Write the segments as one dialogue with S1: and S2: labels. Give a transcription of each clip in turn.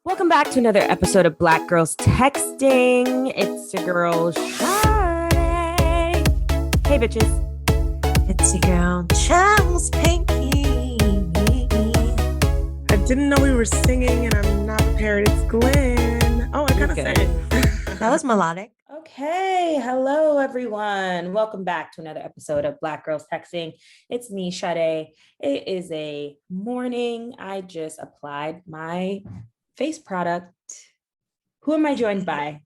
S1: Welcome back to another episode of Black Girls Texting. It's your girl, Sade. Hey, bitches.
S2: It's your girl, Charles Pinky.
S3: I didn't know we were singing and I'm not prepared. It's Glynn. Oh, I gotta say it.
S2: That was melodic.
S1: Okay. Hello, everyone. Welcome back to another episode of Black Girls Texting. It's me, Sade. It is a morning. I just applied my face product. Who am I joined by?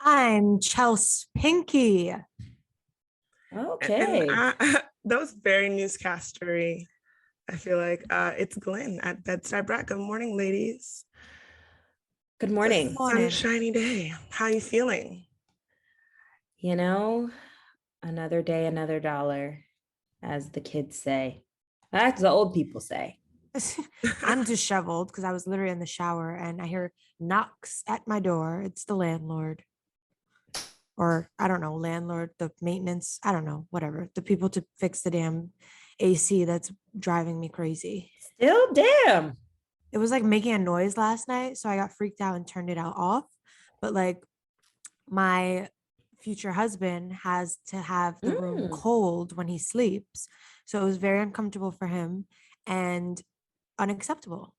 S2: I'm Charles Pinky.
S1: Okay.
S3: That was very newscastery. I feel like it's Glynn at Bedside Brat. Good morning, ladies.
S1: Good morning.
S3: It's a sunshiny day. How are you feeling?
S1: You know, another day, another dollar, as the kids say. That's the old people say.
S2: I'm disheveled because I was literally in the shower and I hear knocks at my door. It's the landlord. Or I don't know, landlord, the maintenance, I don't know, whatever. The people to fix the damn AC that's driving me crazy.
S1: Still, damn.
S2: It was like making a noise last night, so I got freaked out and turned it out off. But like my future husband has to have the room cold when he sleeps. So it was very uncomfortable for him and unacceptable.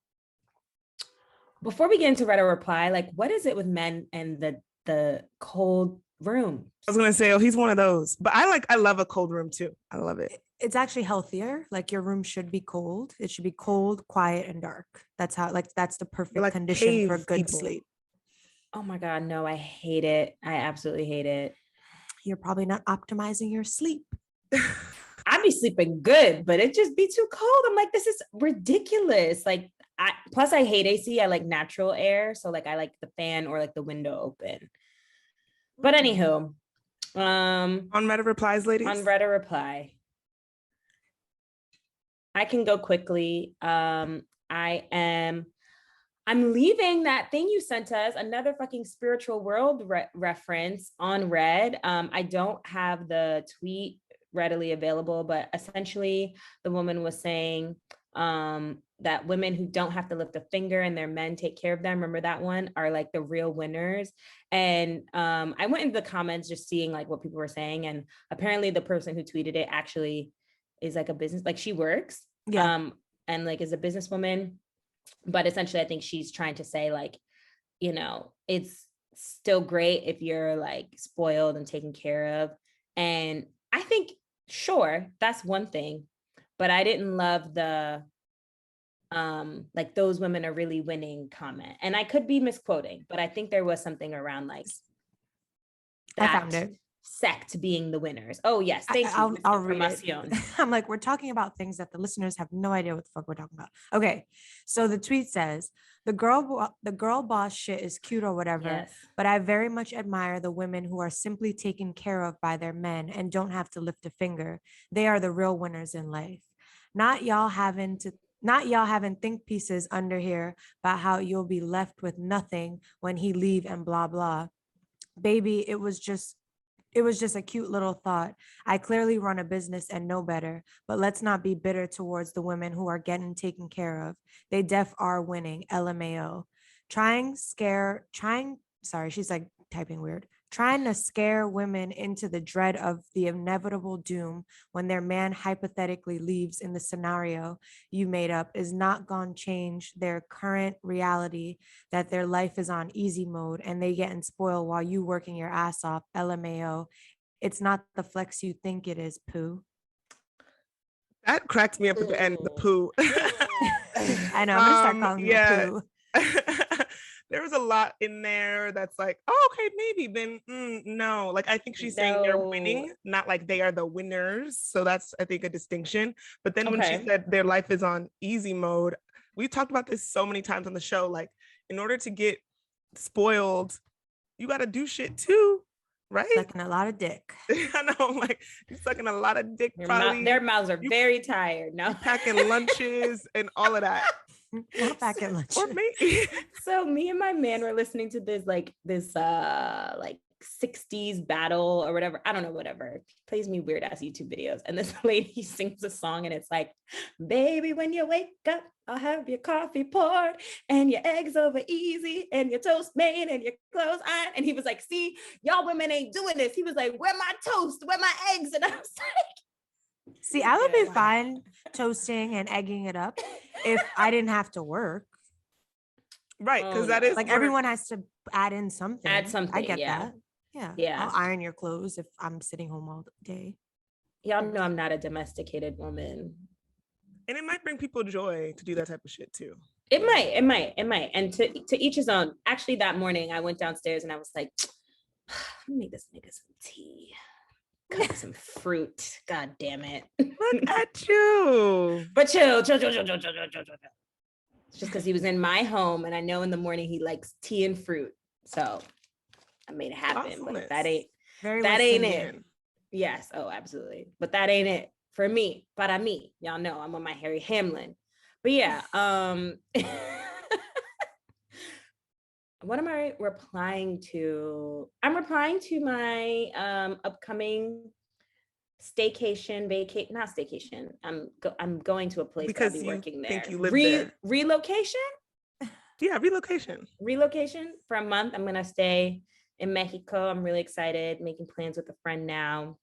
S1: Before we get into read or reply, like what is it with men and the cold room?
S3: I was gonna say, oh, he's one of those. But I love a cold room too. I love it.
S2: It's actually healthier. Like your room should be cold. It should be cold, quiet, and dark. That's how, like, that's the perfect condition for good sleep.
S1: Oh my God, no, I hate it. I absolutely hate it.
S2: You're probably not optimizing your sleep.
S1: I'd be sleeping good, but it just be too cold. I'm like, this is ridiculous. Like, plus I hate AC. I like natural air. So like I like the fan or like the window open. But anywho,
S3: on Reddit replies, ladies.
S1: On Reddit reply. I can go quickly. I'm leaving that thing you sent us, another fucking spiritual world reference on Red. I don't have the tweet readily available, but essentially the woman was saying that women who don't have to lift a finger and their men take care of them, remember that one, are like the real winners. And I went into the comments just seeing like what people were saying. And apparently the person who tweeted it actually is like a business, like she works and like is a businesswoman. But essentially, I think she's trying to say like, you know, it's still great if you're like spoiled and taken care of. And I think, sure, that's one thing. But I didn't love the like those women are really winning comment. And I could be misquoting, but I think there was something around like that.
S2: I found it.
S1: Sect being the winners. Oh yes, thank you.
S2: I'll read it. I'm like, we're talking about things that the listeners have no idea what the fuck we're talking about. Okay, so the tweet says the girl boss shit is cute or whatever, but I very much admire the women who are simply taken care of by their men and don't have to lift a finger. They are the real winners in life. Not y'all having think pieces under here about how you'll be left with nothing when he leave and blah blah. Baby, it was just a cute little thought. I clearly run a business and know better, but let's not be bitter towards the women who are getting taken care of. They def are winning, LMAO. She's like typing weird. Trying to scare women into the dread of the inevitable doom when their man hypothetically leaves in the scenario you made up is not going to change their current reality that their life is on easy mode and they getting spoiled while you working your ass off, LMAO. It's not the flex you think it is, poo.
S3: That cracks me up at the end, the poo.
S2: I know, I'm gonna start calling you poo.
S3: There was a lot in there that's like, oh, okay, maybe then no. Like, I think she's saying they're winning, not like they are the winners. So that's, I think, a distinction. But then when she said their life is on easy mode, we talked about this so many times on the show. Like, in order to get spoiled, you got to do shit too, right?
S2: Sucking a lot of dick.
S3: I know, like, you're sucking a lot of dick.
S1: Their mouths are very tired. No,
S3: packing lunches and all of that.
S1: Or maybe. So me and my man were listening to this like 60s battle or whatever. I don't know, whatever. He plays me weird ass YouTube videos. And this lady sings a song and it's like, baby, when you wake up I'll have your coffee poured and your eggs over easy and your toast made and your clothes ironed. And he was like, see, y'all women ain't doing this. He was like, where my toast, where my eggs? And I was like,
S2: see, I would be fine toasting and egging it up if I didn't have to work.
S3: Right, because that is
S2: like everyone has to add in something. I get that. Yeah. I'll iron your clothes if I'm sitting home all day.
S1: Y'all know I'm not a domesticated woman.
S3: And it might bring people joy to do that type of shit too.
S1: It might. And to each his own. Actually, that morning I went downstairs and I was like, let me make this nigga some tea. Cut some fruit. God damn it.
S3: Look at you.
S1: But chill. It's just because he was in my home and I know in the morning he likes tea and fruit. So I made it happen. But that ain't it. Yes. Oh, absolutely. But that ain't it. For me, para mí, y'all know I'm on my Harry Hamlin. But yeah, what am I replying to? I'm replying to my upcoming not staycation. I'm going to a place because I'll be working there.
S3: Think you live there.
S1: Relocation?
S3: Yeah, relocation.
S1: Relocation for a month. I'm gonna stay in Mexico. I'm really excited, making plans with a friend now.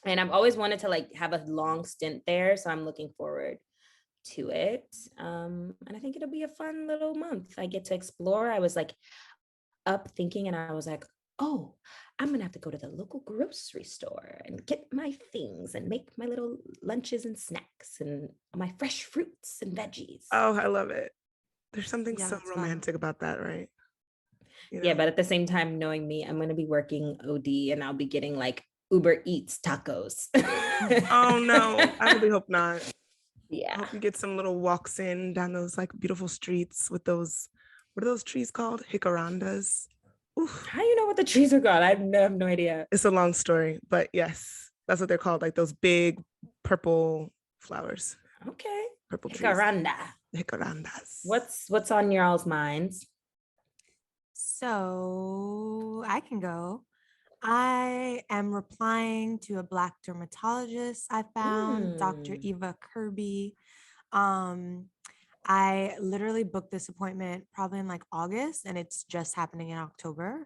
S1: And I've always wanted to like have a long stint there. So I'm looking forward to it. And I think it'll be a fun little month. I get to explore. I was like up thinking and I was like, oh, I'm going to have to go to the local grocery store and get my things and make my little lunches and snacks and my fresh fruits and veggies.
S3: Oh, I love it. There's something so romantic about that, right?
S1: You know? Yeah, but at the same time, knowing me, I'm going to be working OD and I'll be getting like Uber Eats tacos.
S3: Oh no, I really hope not.
S1: Yeah.
S3: I hope you get some little walks in down those like beautiful streets with those, what are those trees called? Jacarandas.
S1: Oof. How do you know what the trees are called? I have no idea.
S3: It's a long story, but yes, that's what they're called. Like those big purple flowers.
S1: Okay.
S3: Purple trees.
S1: Jacarandas. What's on y'all's minds?
S2: So I can go. I am replying to a Black dermatologist I found, Dr. Eva Kerby. I literally booked this appointment probably in like August and it's just happening in October.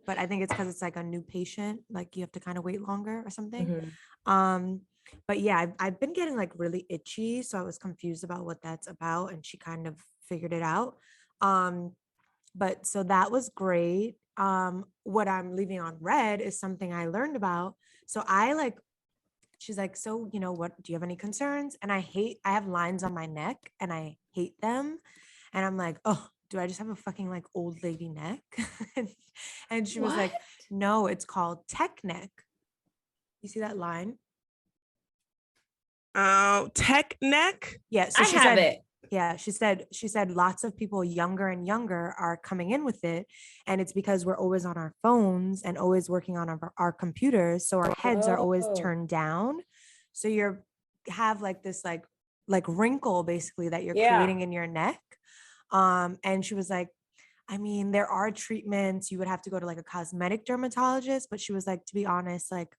S2: But I think it's because it's like a new patient, like you have to kind of wait longer or something. But yeah, I've been getting like really itchy. So I was confused about what that's about and she kind of figured it out. But so that was great. What I'm leaving on red is something I learned about. So she's like, so, you know, what, do you have any concerns? And I have lines on my neck and I hate them. And I'm like, oh, do I just have a fucking like old lady neck? And she was like, no, it's called tech neck. You see that line?
S3: Oh, tech neck?
S2: Yeah. So
S1: I have it.
S2: Yeah, she said lots of people younger and younger are coming in with it. And it's because we're always on our phones and always working on our computers. So our heads are always turned down. So have like this like wrinkle basically that you're creating in your neck. And she was like, I mean, there are treatments. You would have to go to like a cosmetic dermatologist. But she was like, to be honest, like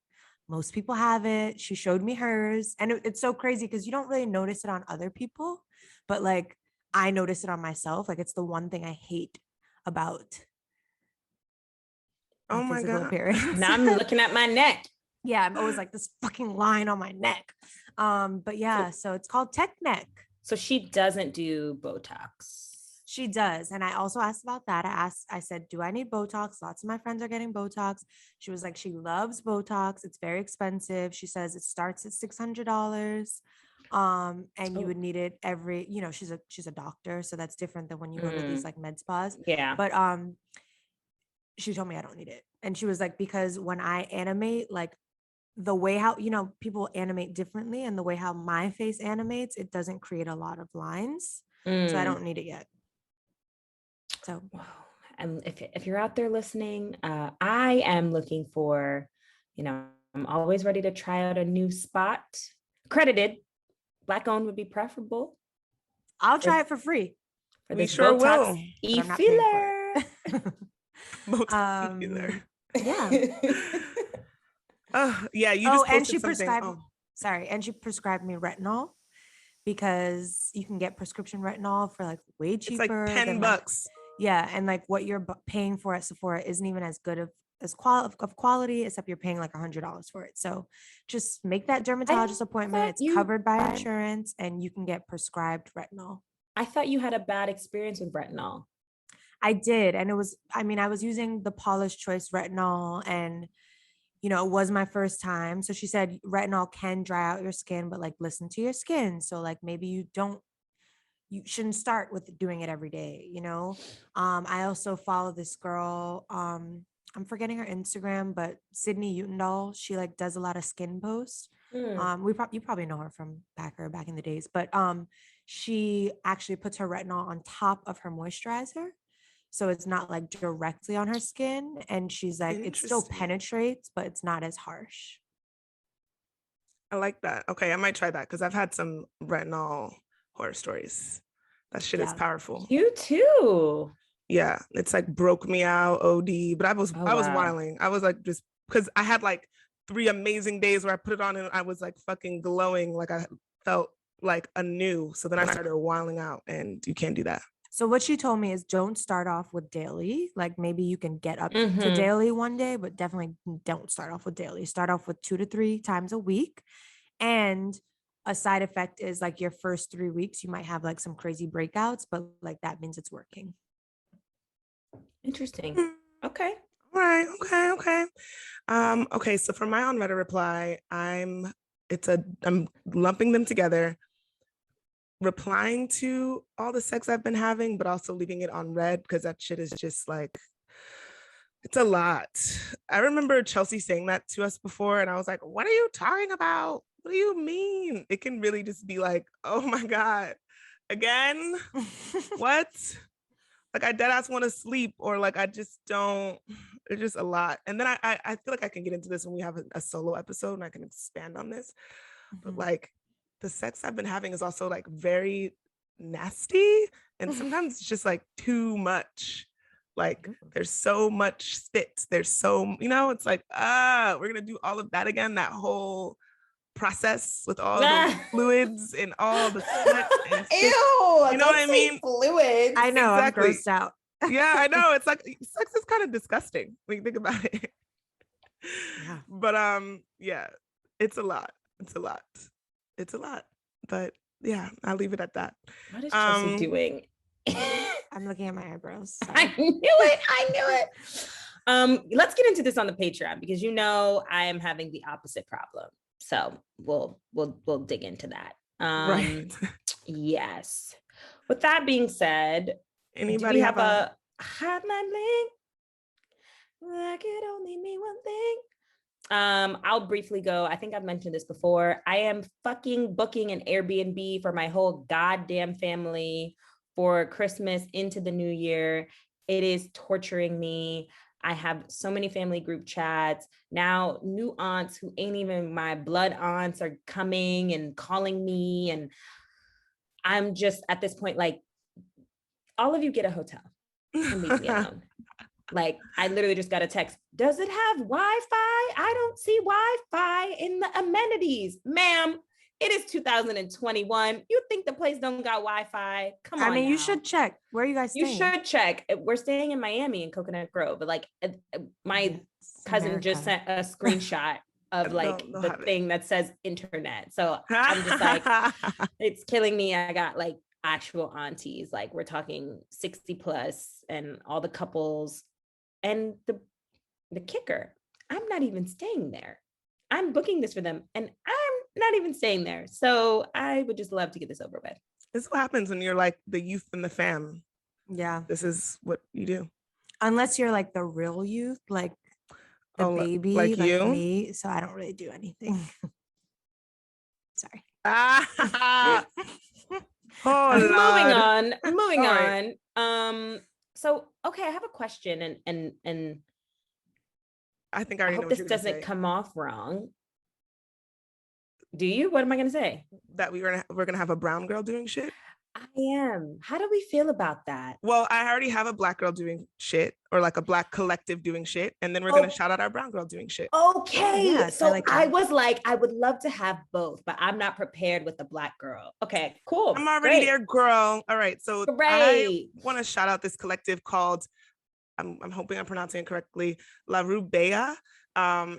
S2: most people have it. She showed me hers. And it's so crazy because you don't really notice it on other people. But like, I notice it on myself. Like, it's the one thing I hate about.
S3: Oh my God.
S2: Appearance.
S1: Now I'm looking at my neck.
S2: Yeah, I'm always like this fucking line on my neck. But yeah, so it's called tech neck.
S1: So she doesn't do Botox.
S2: She does. And I also asked about that. I said, do I need Botox? Lots of my friends are getting Botox. She was like, she loves Botox. It's very expensive. She says it starts at $600. And you would need it every, you know, she's a doctor. So that's different than when you go to these like med spas.
S1: Yeah.
S2: But she told me I don't need it. And she was like, because when I animate, like the way how, you know, people animate differently and the way how my face animates, it doesn't create a lot of lines. So I don't need it yet. So,
S1: and if you're out there listening, I am looking for, you know, I'm always ready to try out a new spot. Accredited, Black owned would be preferable.
S2: I'll try it for free.
S3: For this sure Botox
S1: will. E-filler.
S3: Botox e-filler.
S2: Yeah.
S3: Yeah. You just
S2: and she prescribed. Sorry, and she prescribed me retinol because you can get prescription retinol for like way cheaper.
S3: It's like $10.
S2: Like, yeah, and like what you're paying for at Sephora isn't even as good of quality, except you're paying like $100 for it. So just make that dermatologist appointment. It's covered by insurance, and you can get prescribed retinol.
S1: I thought you had a bad experience with retinol.
S2: I did, and I was using the Paula's Choice retinol, and it was my first time. So she said retinol can dry out your skin, but like listen to your skin. So like maybe you shouldn't start with doing it every day. I also follow this girl. I'm forgetting her Instagram, but Sydney Utendahl. She like does a lot of skin posts. You probably know her from back in the days, but she actually puts her retinol on top of her moisturizer. So it's not like directly on her skin. And she's like, it still penetrates, but it's not as harsh.
S3: I like that. Okay, I might try that because I've had some retinol horror stories. That shit is powerful.
S1: You too.
S3: Yeah, it's like broke me out OD, but I was wilding. I was like, just because I had like 3 amazing days where I put it on and I was like fucking glowing, like I felt like anew. So then I started wilding out, and you can't do that.
S2: So what she told me is don't start off with daily. Like maybe you can get up to daily one day, but definitely don't start off with daily. Start off with 2 to 3 times a week. And a side effect is like your first 3 weeks, you might have like some crazy breakouts, but like that means it's working.
S1: Interesting. Okay.
S3: All right. Okay. Okay. So for my on Reddit reply, I'm lumping them together, replying to all the sex I've been having, but also leaving it on red because that shit is just like, it's a lot. I remember Chelsea saying that to us before, and I was like, what are you talking about? What do you mean? It can really just be like, oh my God, again? What? Like I dead ass want to sleep, or like I just don't, it's just a lot. And then I feel like I can get into this when we have a solo episode and I can expand on this. But like the sex I've been having is also like very nasty, and sometimes it's just like too much. Like there's so much spit. There's so, it's like, we're gonna do all of that again, that whole process with all the fluids and all the sweat and spit.
S1: Ew,
S3: you know what I mean?
S1: Fluids.
S2: I know, exactly. I'm grossed out.
S3: Yeah, I know. It's like sex is kind of disgusting when you think about it. Yeah. But yeah, it's a lot. But yeah, I'll leave it at that.
S1: What is Chelsea doing?
S2: I'm looking at my eyebrows.
S1: Sorry. I knew it. Let's get into this on the Patreon because I am having the opposite problem. So we'll dig into that.
S3: Right.
S1: Yes. With that being said,
S3: anybody
S1: have a hotline link? That could only mean one thing. I'll briefly go. I think I've mentioned this before. I am fucking booking an Airbnb for my whole goddamn family for Christmas into the new year. It is torturing me. I have so many family group chats. Now, new aunts who ain't even my blood aunts are coming and calling me. And I'm just at this point, like, all of you get a hotel and leave me alone. Like, I literally just got a text. Does it have Wi-Fi? I don't see Wi-Fi in the amenities. Ma'am, it is 2021. You think the place don't got Wi-Fi? Come on. I mean,
S2: you should check. Where are you guys staying?
S1: You should check. We're staying in Miami in Coconut Grove. But like my cousin just sent a screenshot of like the thing that says internet. So I'm just like, it's killing me. I got like actual aunties. Like we're talking 60 plus and all the couples. And the kicker, I'm not even staying there. I'm booking this for them and I'm not even staying there. So I would just love to get this over with.
S3: This is what happens when you're like the youth in the fam.
S2: Yeah.
S3: This is what you do.
S2: Unless you're like the real youth, like the baby, like you? Me. So I don't really do anything. Sorry.
S1: Moving on. So, okay, I have a question and
S3: I think I already know what
S1: this doesn't come off wrong. Do you? What am I going to say?
S3: That we're going to have a brown girl doing shit?
S1: I am. How do we feel about that?
S3: Well, I already have a Black girl doing shit, or like a Black collective doing shit, and then we're gonna shout out our brown girl doing shit.
S1: Okay, yeah, so I was like, I would love to have both, but I'm not prepared with the Black girl. Okay, cool.
S3: I'm already there, girl. All right, so I want to shout out this collective called, I'm hoping I'm pronouncing it correctly, La Rubea.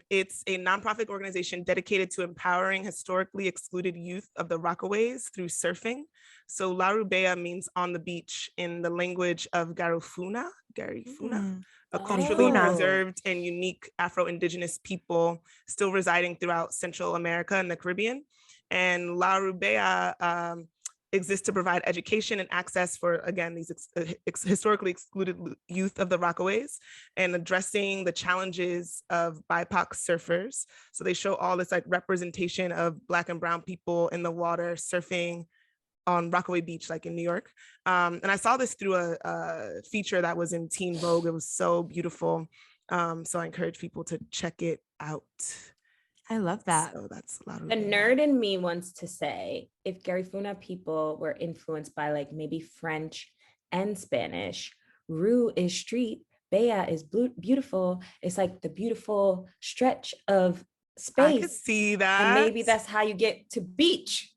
S3: It's a nonprofit organization dedicated to empowering historically excluded youth of the Rockaways through surfing. So La Rubea means on the beach in the language of Garifuna, a culturally preserved and unique Afro-Indigenous people still residing throughout Central America and the Caribbean. And La Rubea exists to provide education and access for, again, these historically excluded youth of the Rockaways, and addressing the challenges of BIPOC surfers. So they show all this like representation of Black and brown people in the water surfing on Rockaway Beach, like in New York. And I saw this through a feature that was in Teen Vogue. It was so beautiful. So I encourage people to check it out.
S2: I love that.
S3: So that's a lot of
S1: the nerd in me wants to say, if Garifuna people were influenced by like maybe French and Spanish, Rue is street, Bea is beautiful. It's like the beautiful stretch of space.
S3: I could see that.
S1: And maybe that's how you get to beach.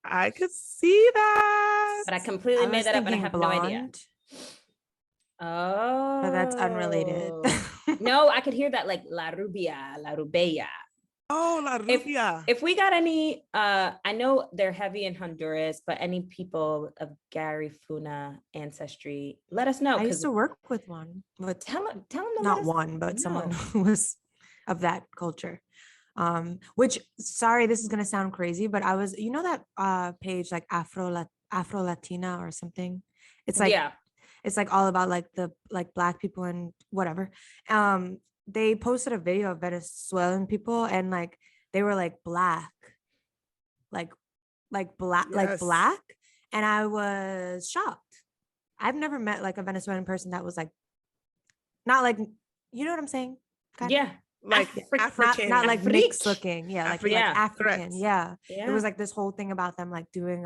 S3: I could see that.
S1: But I completely made that up and I have blonde. No idea. Oh.
S2: But that's unrelated.
S1: No, I could hear that like La Rubia, La Rubea.
S3: Oh, La Rubia.
S1: If we got any, I know they're heavy in Honduras, but any people of Garifuna ancestry, let us know.
S2: I used to work with one. But
S1: tell them
S2: not one, but someone who was of that culture. Which, sorry, this is gonna sound crazy, but I was, you know that page like Afro Latina or something. It's like it's like all about like the Black people and whatever. They posted a video of Venezuelan people and like they were like black, like black, and I was shocked. I've never met like a Venezuelan person that was like not like, you know what I'm saying?
S1: Yeah.
S3: Like African,
S2: not like mixed looking, like African,
S3: correct.
S2: yeah. It was like this whole thing about them like doing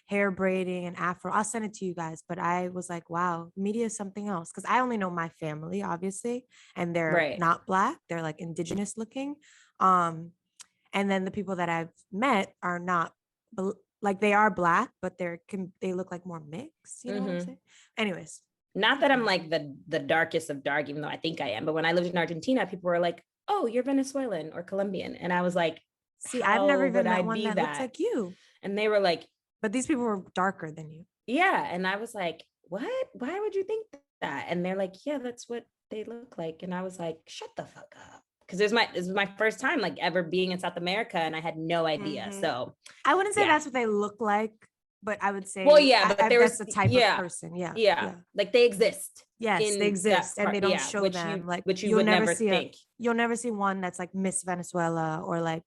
S2: hair braiding and afro. I'll send it to you guys, but I was like, wow, media is something else, because I only know my family obviously, and they're not Black, they're like indigenous looking, and then the people that I've met are not like, they are Black, but they look like more mixed, you know what I'm saying? Anyways,
S1: not that I'm like the darkest of dark, even though I think I am, but when I lived in Argentina, people were like, oh, you're Venezuelan or Colombian. And I was like,
S2: see, I've never even met one that looks like you.
S1: And they were like,
S2: but these people were darker than you.
S1: Yeah. And I was like, what? Why would you think that? And they're like, yeah, that's what they look like. And I was like, shut the fuck up. Because this was my first time like ever being in South America, and I had no idea. So
S2: I wouldn't say that's what they look like, but I would say,
S1: but
S2: there's the type of person. Yeah.
S1: Like they exist.
S2: Yes, they exist, and they don't show them.
S1: Which you would never think.
S2: You'll never see one that's like Miss Venezuela or like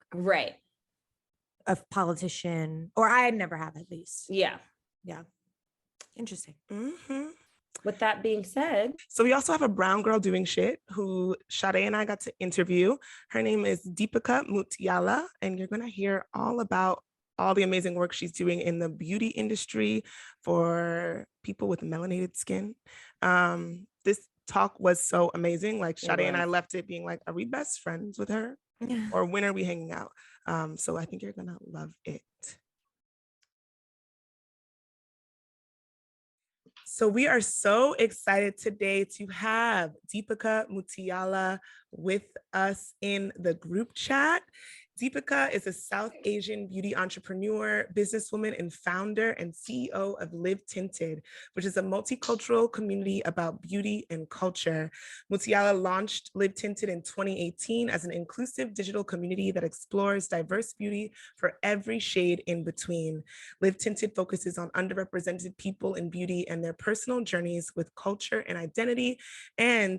S2: a politician, or I never have, at least.
S1: Yeah.
S2: Interesting.
S1: With that being said,
S3: so we also have a brown girl doing shit who Sade and I got to interview. Her name is Deepica Mutyala, and you're gonna hear all about all the amazing work she's doing in the beauty industry for people with melanated skin. This talk was so amazing. Like Sade and I left it being like, are we best friends with her? Or when are we hanging out? So I think you're gonna love it. So we are so excited today to have Deepica Mutyala with us in the group chat. Deepica is a South Asian beauty entrepreneur, businesswoman, and founder and CEO of Live Tinted, which is a multicultural community about beauty and culture. Mutyala launched Live Tinted in 2018 as an inclusive digital community that explores diverse beauty for every shade in between. Live Tinted focuses on underrepresented people in beauty and their personal journeys with culture and identity. And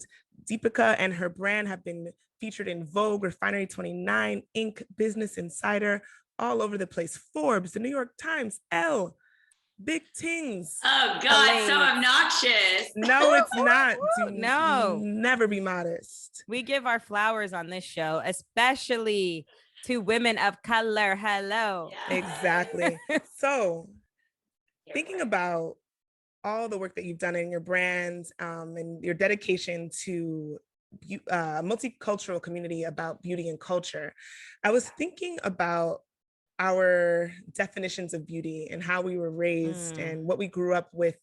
S3: Deepica and her brand have been featured in Vogue, Refinery 29, Inc., Business Insider, all over the place. Forbes, the New York Times, Elle, big things.
S4: Oh God, so obnoxious.
S3: No, it's not.
S1: No.
S3: Never be modest.
S1: We give our flowers on this show, especially to women of color. Hello.
S3: Yeah. Exactly. So thinking about all the work that you've done in your brand and your dedication to multicultural community about beauty and culture, I was thinking about our definitions of beauty and how we were raised and what we grew up with,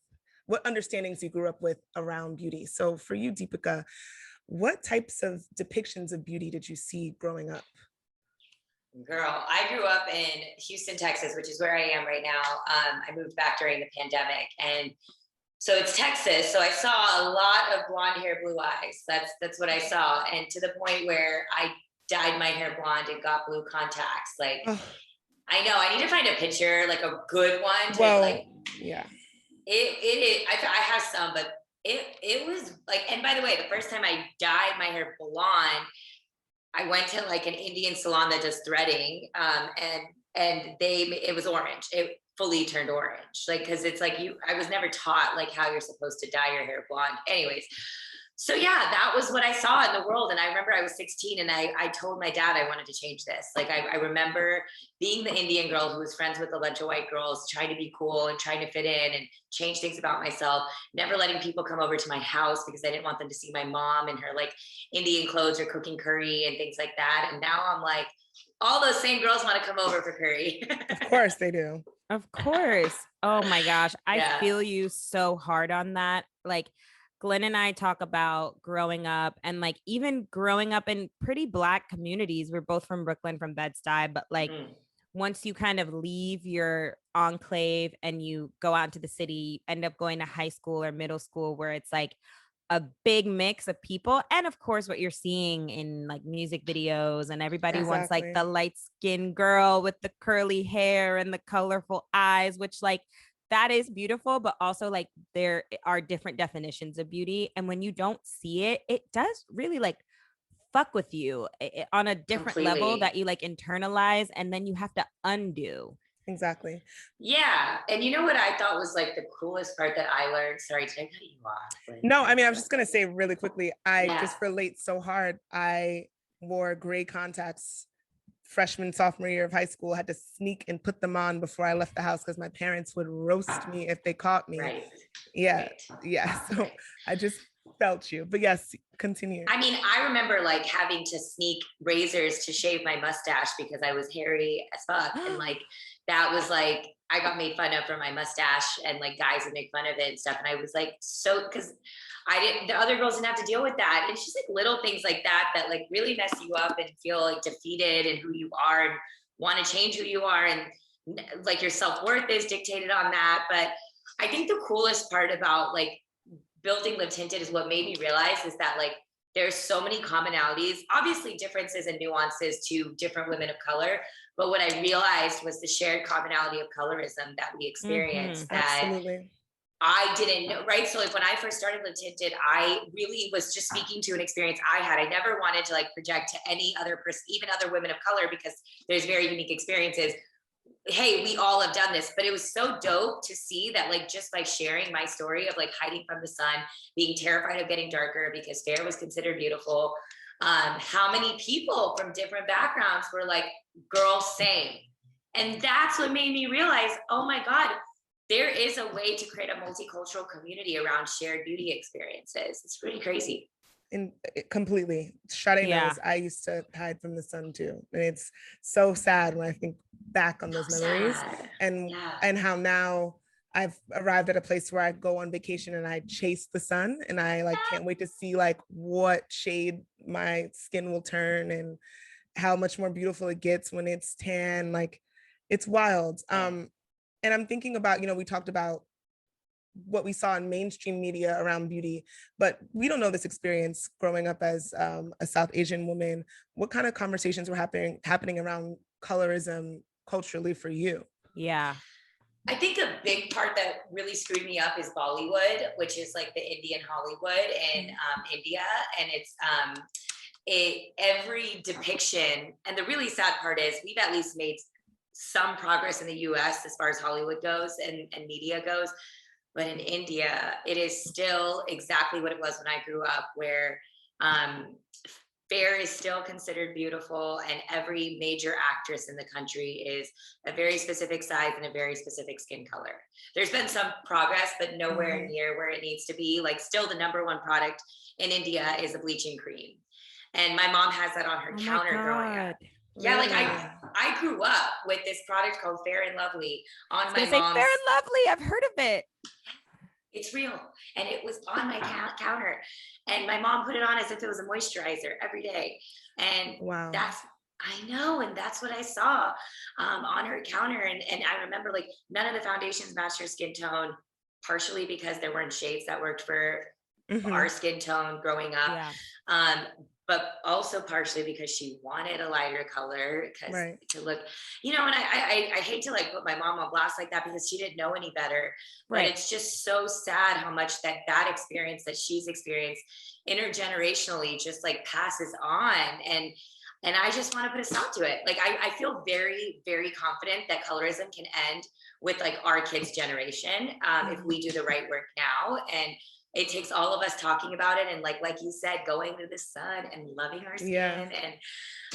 S3: what understandings you grew up with around beauty. So for you, Deepica, what types of depictions of beauty did you see growing up?
S4: Girl, I grew up in Houston, Texas, which is where I am right now. I moved back during the pandemic, and so it's Texas. So I saw a lot of blonde hair, blue eyes. That's what I saw, and to the point where I dyed my hair blonde and got blue contacts. Like, I know I need to find a picture, like a good one.
S3: Yeah.
S4: I have some, but it was like. And by the way, the first time I dyed my hair blonde, I went to like an Indian salon that does threading, and it was orange. It fully turned orange, like, because it's like I was never taught like how you're supposed to dye your hair blonde. Anyways, so yeah, that was what I saw in the world. And I remember I was 16 and I told my dad I wanted to change this. Like I remember being the Indian girl who was friends with a bunch of white girls, trying to be cool and trying to fit in and change things about myself, never letting people come over to my house because I didn't want them to see my mom in her like Indian clothes or cooking curry and things like that. And now I'm like, all those same girls want to come over for curry.
S3: Of course they do.
S1: Of course. Oh my gosh. I feel you so hard on that. Like, Glynn and I talk about growing up and like even growing up in pretty Black communities. We're both from Brooklyn, from Bed-Stuy, but like once you kind of leave your enclave and you go out into the city, end up going to high school or middle school where it's like a big mix of people. And of course, what you're seeing in like music videos, and everybody wants like the light skinned girl with the curly hair and the colorful eyes, which like that is beautiful, but also like there are different definitions of beauty. And when you don't see it, it does really like fuck with you on a different level that you like internalize and then you have to undo.
S3: Exactly.
S4: Yeah. And you know what I thought was like the coolest part that I learned? Sorry, did I cut you off?
S3: No, I mean, I was just going to say really quickly, I just relate so hard. I wore gray contacts freshman, sophomore year of high school, had to sneak and put them on before I left the house because my parents would roast me if they caught me.
S4: Right.
S3: Yeah. Yeah. So I just felt you. But yes, continue.
S4: I mean, I remember like having to sneak razors to shave my mustache because I was hairy as fuck. And like, that was like, I got made fun of for my mustache and like guys would make fun of it and stuff. And I was like, so, because the other girls didn't have to deal with that. And it's just like little things like that like really mess you up and feel like defeated in who you are and want to change who you are. And like your self-worth is dictated on that. But I think the coolest part about like building Live Tinted is what made me realize is that like there's so many commonalities, obviously differences and nuances to different women of color. But what I realized was the shared commonality of colorism that we experienced that
S3: Absolutely.
S4: I didn't know, right? So like when I first started Live Tinted, I really was just speaking to an experience I had. I never wanted to like project to any other person, even other women of color, because there's very unique experiences. Hey, we all have done this, but it was so dope to see that like just by sharing my story of like hiding from the sun, being terrified of getting darker because fair was considered beautiful. How many people from different backgrounds were like, girl, same. And that's what made me realize, oh my God, there is a way to create a multicultural community around shared beauty experiences. It's pretty crazy.
S3: And completely. Sade knows I used to hide from the sun too. And it's so sad when I think back on those memories and how now I've arrived at a place where I go on vacation and I chase the sun and I like can't wait to see like what shade my skin will turn and how much more beautiful it gets when it's tan. Like it's wild. And I'm thinking about, you know, we talked about what we saw in mainstream media around beauty, but we don't know this experience growing up as a South Asian woman. What kind of conversations were happening around colorism culturally for you?
S1: Yeah.
S4: I think a big part that really screwed me up is Bollywood, which is like the Indian Hollywood in India. And it's every depiction. And the really sad part is we've at least made some progress in the US as far as Hollywood goes and media goes. But in India, it is still exactly what it was when I grew up, where fair is still considered beautiful, and every major actress in the country is a very specific size and a very specific skin color. There's been some progress, but nowhere near where it needs to be. Like, still the number one product in India is a bleaching cream. And my mom has that on her counter growing up. Yeah,
S3: really?
S4: like I grew up with this product called Fair and Lovely on my mom's.
S1: Fair and Lovely, I've heard of it.
S4: It's real. And it was on my counter. And my mom put it on as if it was a moisturizer every day. And I know. And that's what I saw on her counter. And I remember, like, none of the foundations matched her skin tone, partially because there weren't shades that worked for our skin tone growing up. But also partially because she wanted a lighter color to look, you know, and I hate to like put my mom on blast like that because she didn't know any better, but it's just so sad how much that experience that she's experienced intergenerationally just like passes on. And I just want to put a stop to it. Like, I feel very, very confident that colorism can end with like our kids' generation if we do the right work now. And it takes all of us talking about it and like you said, going to the sun and loving our skin. And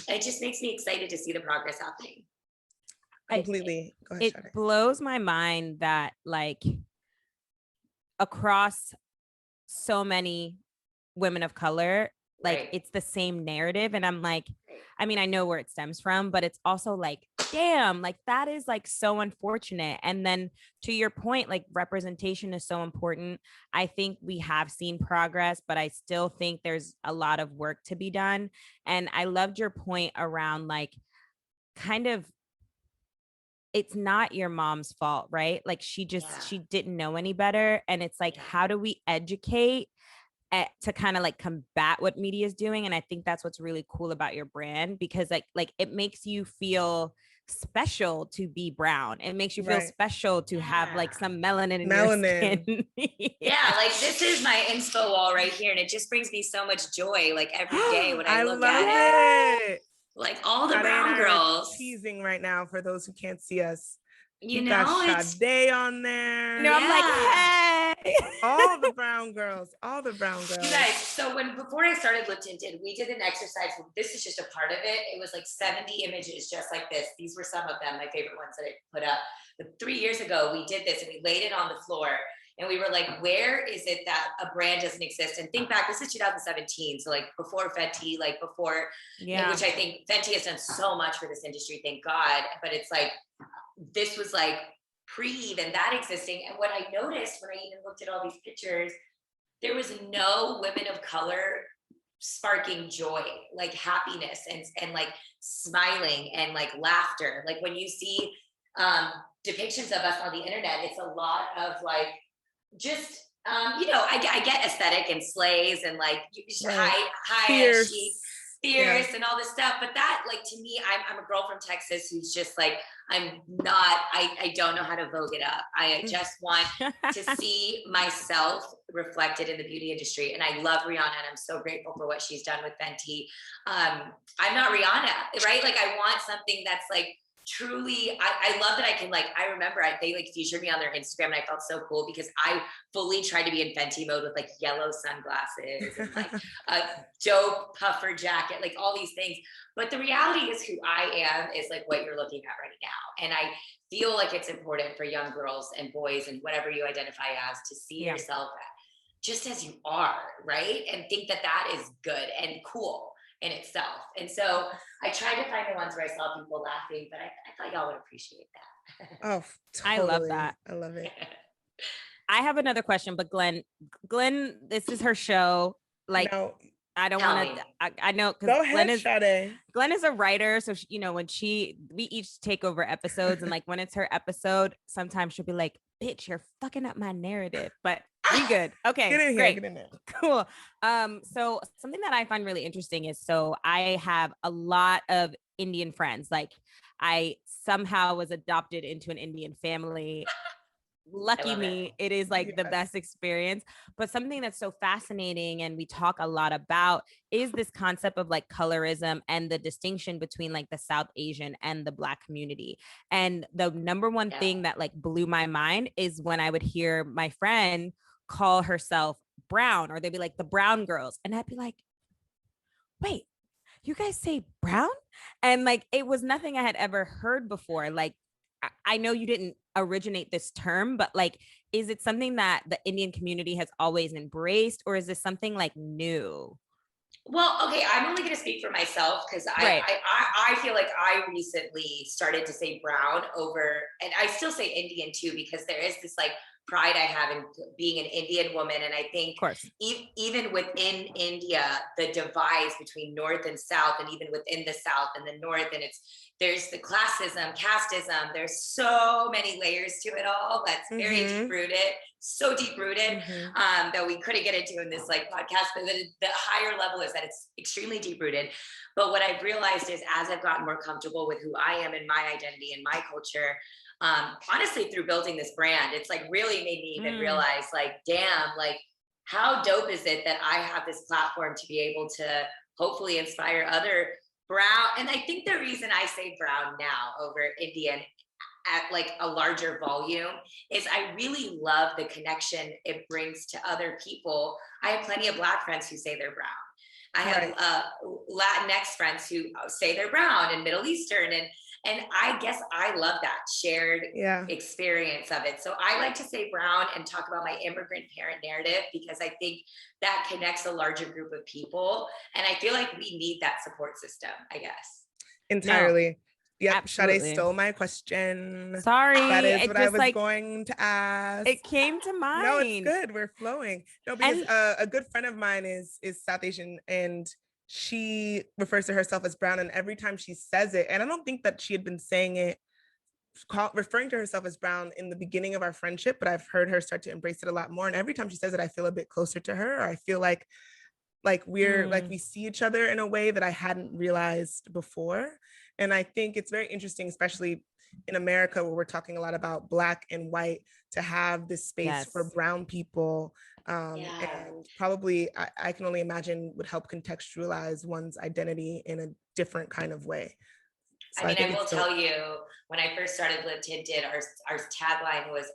S4: it just makes me excited to see the progress happening.
S3: Completely. Go ahead,
S1: it blows my mind that like across so many women of color, like it's the same narrative. And I'm like, I mean, I know where it stems from, but it's also like, damn, like that is like so unfortunate. And then to your point, like representation is so important. I think we have seen progress, but I still think there's a lot of work to be done. And I loved your point around like kind of, it's not your mom's fault, right? Like she didn't know any better. And it's like, how do we educate to kind of like combat what media is doing? And I think that's what's really cool about your brand, because like it makes you feel special to be brown. It makes you feel special to have like some melanin in your skin.
S4: Yeah, like this is my inspo wall right here, and it just brings me so much joy like every day when I look at it. Like all the brown girls
S3: teasing right now for those who can't see us.
S4: You know,
S3: got Sade on there.
S1: You know, I'm like, hey,
S3: all the brown girls. You
S4: guys, so before I started Lip Tinted, we did an exercise. This is just a part of it. It was like 70 images just like this. These were some of them, my favorite ones that I put up. But 3 years ago, we did this and we laid it on the floor. And we were like, where is it that a brand doesn't exist? And think back, this is 2017. So like before Fenty, like before, which I think Fenty has done so much for this industry, thank God. But it's like, this was like pre even that existing. And what I noticed when I even looked at all these pictures, there was no women of color sparking joy, like happiness and like smiling and like laughter. Like when you see depictions of us on the internet, it's a lot of like, just, you know, I get aesthetic and slays and like high fierce and all this stuff. But that, like, to me, I'm a girl from Texas who's just like, I don't know how to vogue it up. I just want to see myself reflected in the beauty industry. And I love Rihanna and I'm so grateful for what she's done with Fenty. I'm not Rihanna, right? Like I want something that's like, truly, I love that I can like, I remember they like featured me on their Instagram and I felt so cool because I fully tried to be in Fenty mode with like yellow sunglasses and like a dope puffer jacket, like all these things. But the reality is who I am is like what you're looking at right now. And I feel like it's important for young girls and boys and whatever you identify as to see yourself just as you are, right? And think that that is good and cool in itself. And so I tried to find the ones where I saw people laughing, but I thought y'all would appreciate that.
S3: Oh, totally.
S1: I love that.
S3: I love it.
S1: I have another question, but Glynn, this is her show. Like, no, I don't want to, I know.
S3: Go ahead, Sade.
S1: Glynn is a writer. So, you know, when we each take over episodes and like when it's her episode, sometimes she'll be like, bitch, you're fucking up my narrative, but we good. Okay,
S3: get in
S1: great.
S3: Here, get in there.
S1: Cool. So something that I find really interesting is, so I have a lot of Indian friends. Like I somehow was adopted into an Indian family. Lucky me, it is like the best experience. But something that's so fascinating and we talk a lot about is this concept of like colorism and the distinction between like the South Asian and the Black community. And the number one thing that like blew my mind is when I would hear my friend call herself brown, or they'd be like the brown girls. And I'd be like, wait, you guys say brown? And like, it was nothing I had ever heard before. Like, I know you didn't originate this term, but like, is it something that the Indian community has always embraced, or is this something like new?
S4: Well, okay, I'm only going to speak for myself because
S1: Right.
S4: I feel like I recently started to say brown over, and I still say Indian too, because there is this like pride I have in being an Indian woman. And I think even within India, the divides between North and South, and even within the South and the North, and there's the classism, casteism, there's so many layers to it all that's very deep rooted, so deep rooted that we couldn't get into in this like podcast, but the higher level is that it's extremely deep rooted. But what I've realized is, as I've gotten more comfortable with who I am and my identity and my culture, honestly, through building this brand, it's like really made me even realize like, damn, like how dope is it that I have this platform to be able to hopefully inspire other brown. And I think the reason I say brown now over Indian at like a larger volume is I really love the connection it brings to other people. I have plenty of Black friends who say they're brown. I have Latinx friends who say they're brown, and Middle Eastern, and I guess I love that shared experience of it. So I like to say brown and talk about my immigrant parent narrative, because I think that connects a larger group of people. And I feel like we need that support system, I guess.
S3: Entirely. No. Yep,
S1: absolutely.
S3: Sade stole my question.
S1: Sorry.
S3: That is what I was going to ask.
S1: It came to mind.
S3: No, it's good. We're flowing. No, because a good friend of mine is South Asian, and she refers to herself as brown. And every time she says it, and I don't think that she had been saying it, referring to herself as brown in the beginning of our friendship, but I've heard her start to embrace it a lot more. And every time she says it, I feel a bit closer to her. Or I feel like we're like we see each other in a way that I hadn't realized before. And I think it's very interesting, especially in America, where we're talking a lot about Black and white, to have this space for brown people. And probably I can only imagine would help contextualize one's identity in a different kind of way.
S4: So I will tell you, when I first started Live Tinted, our tagline was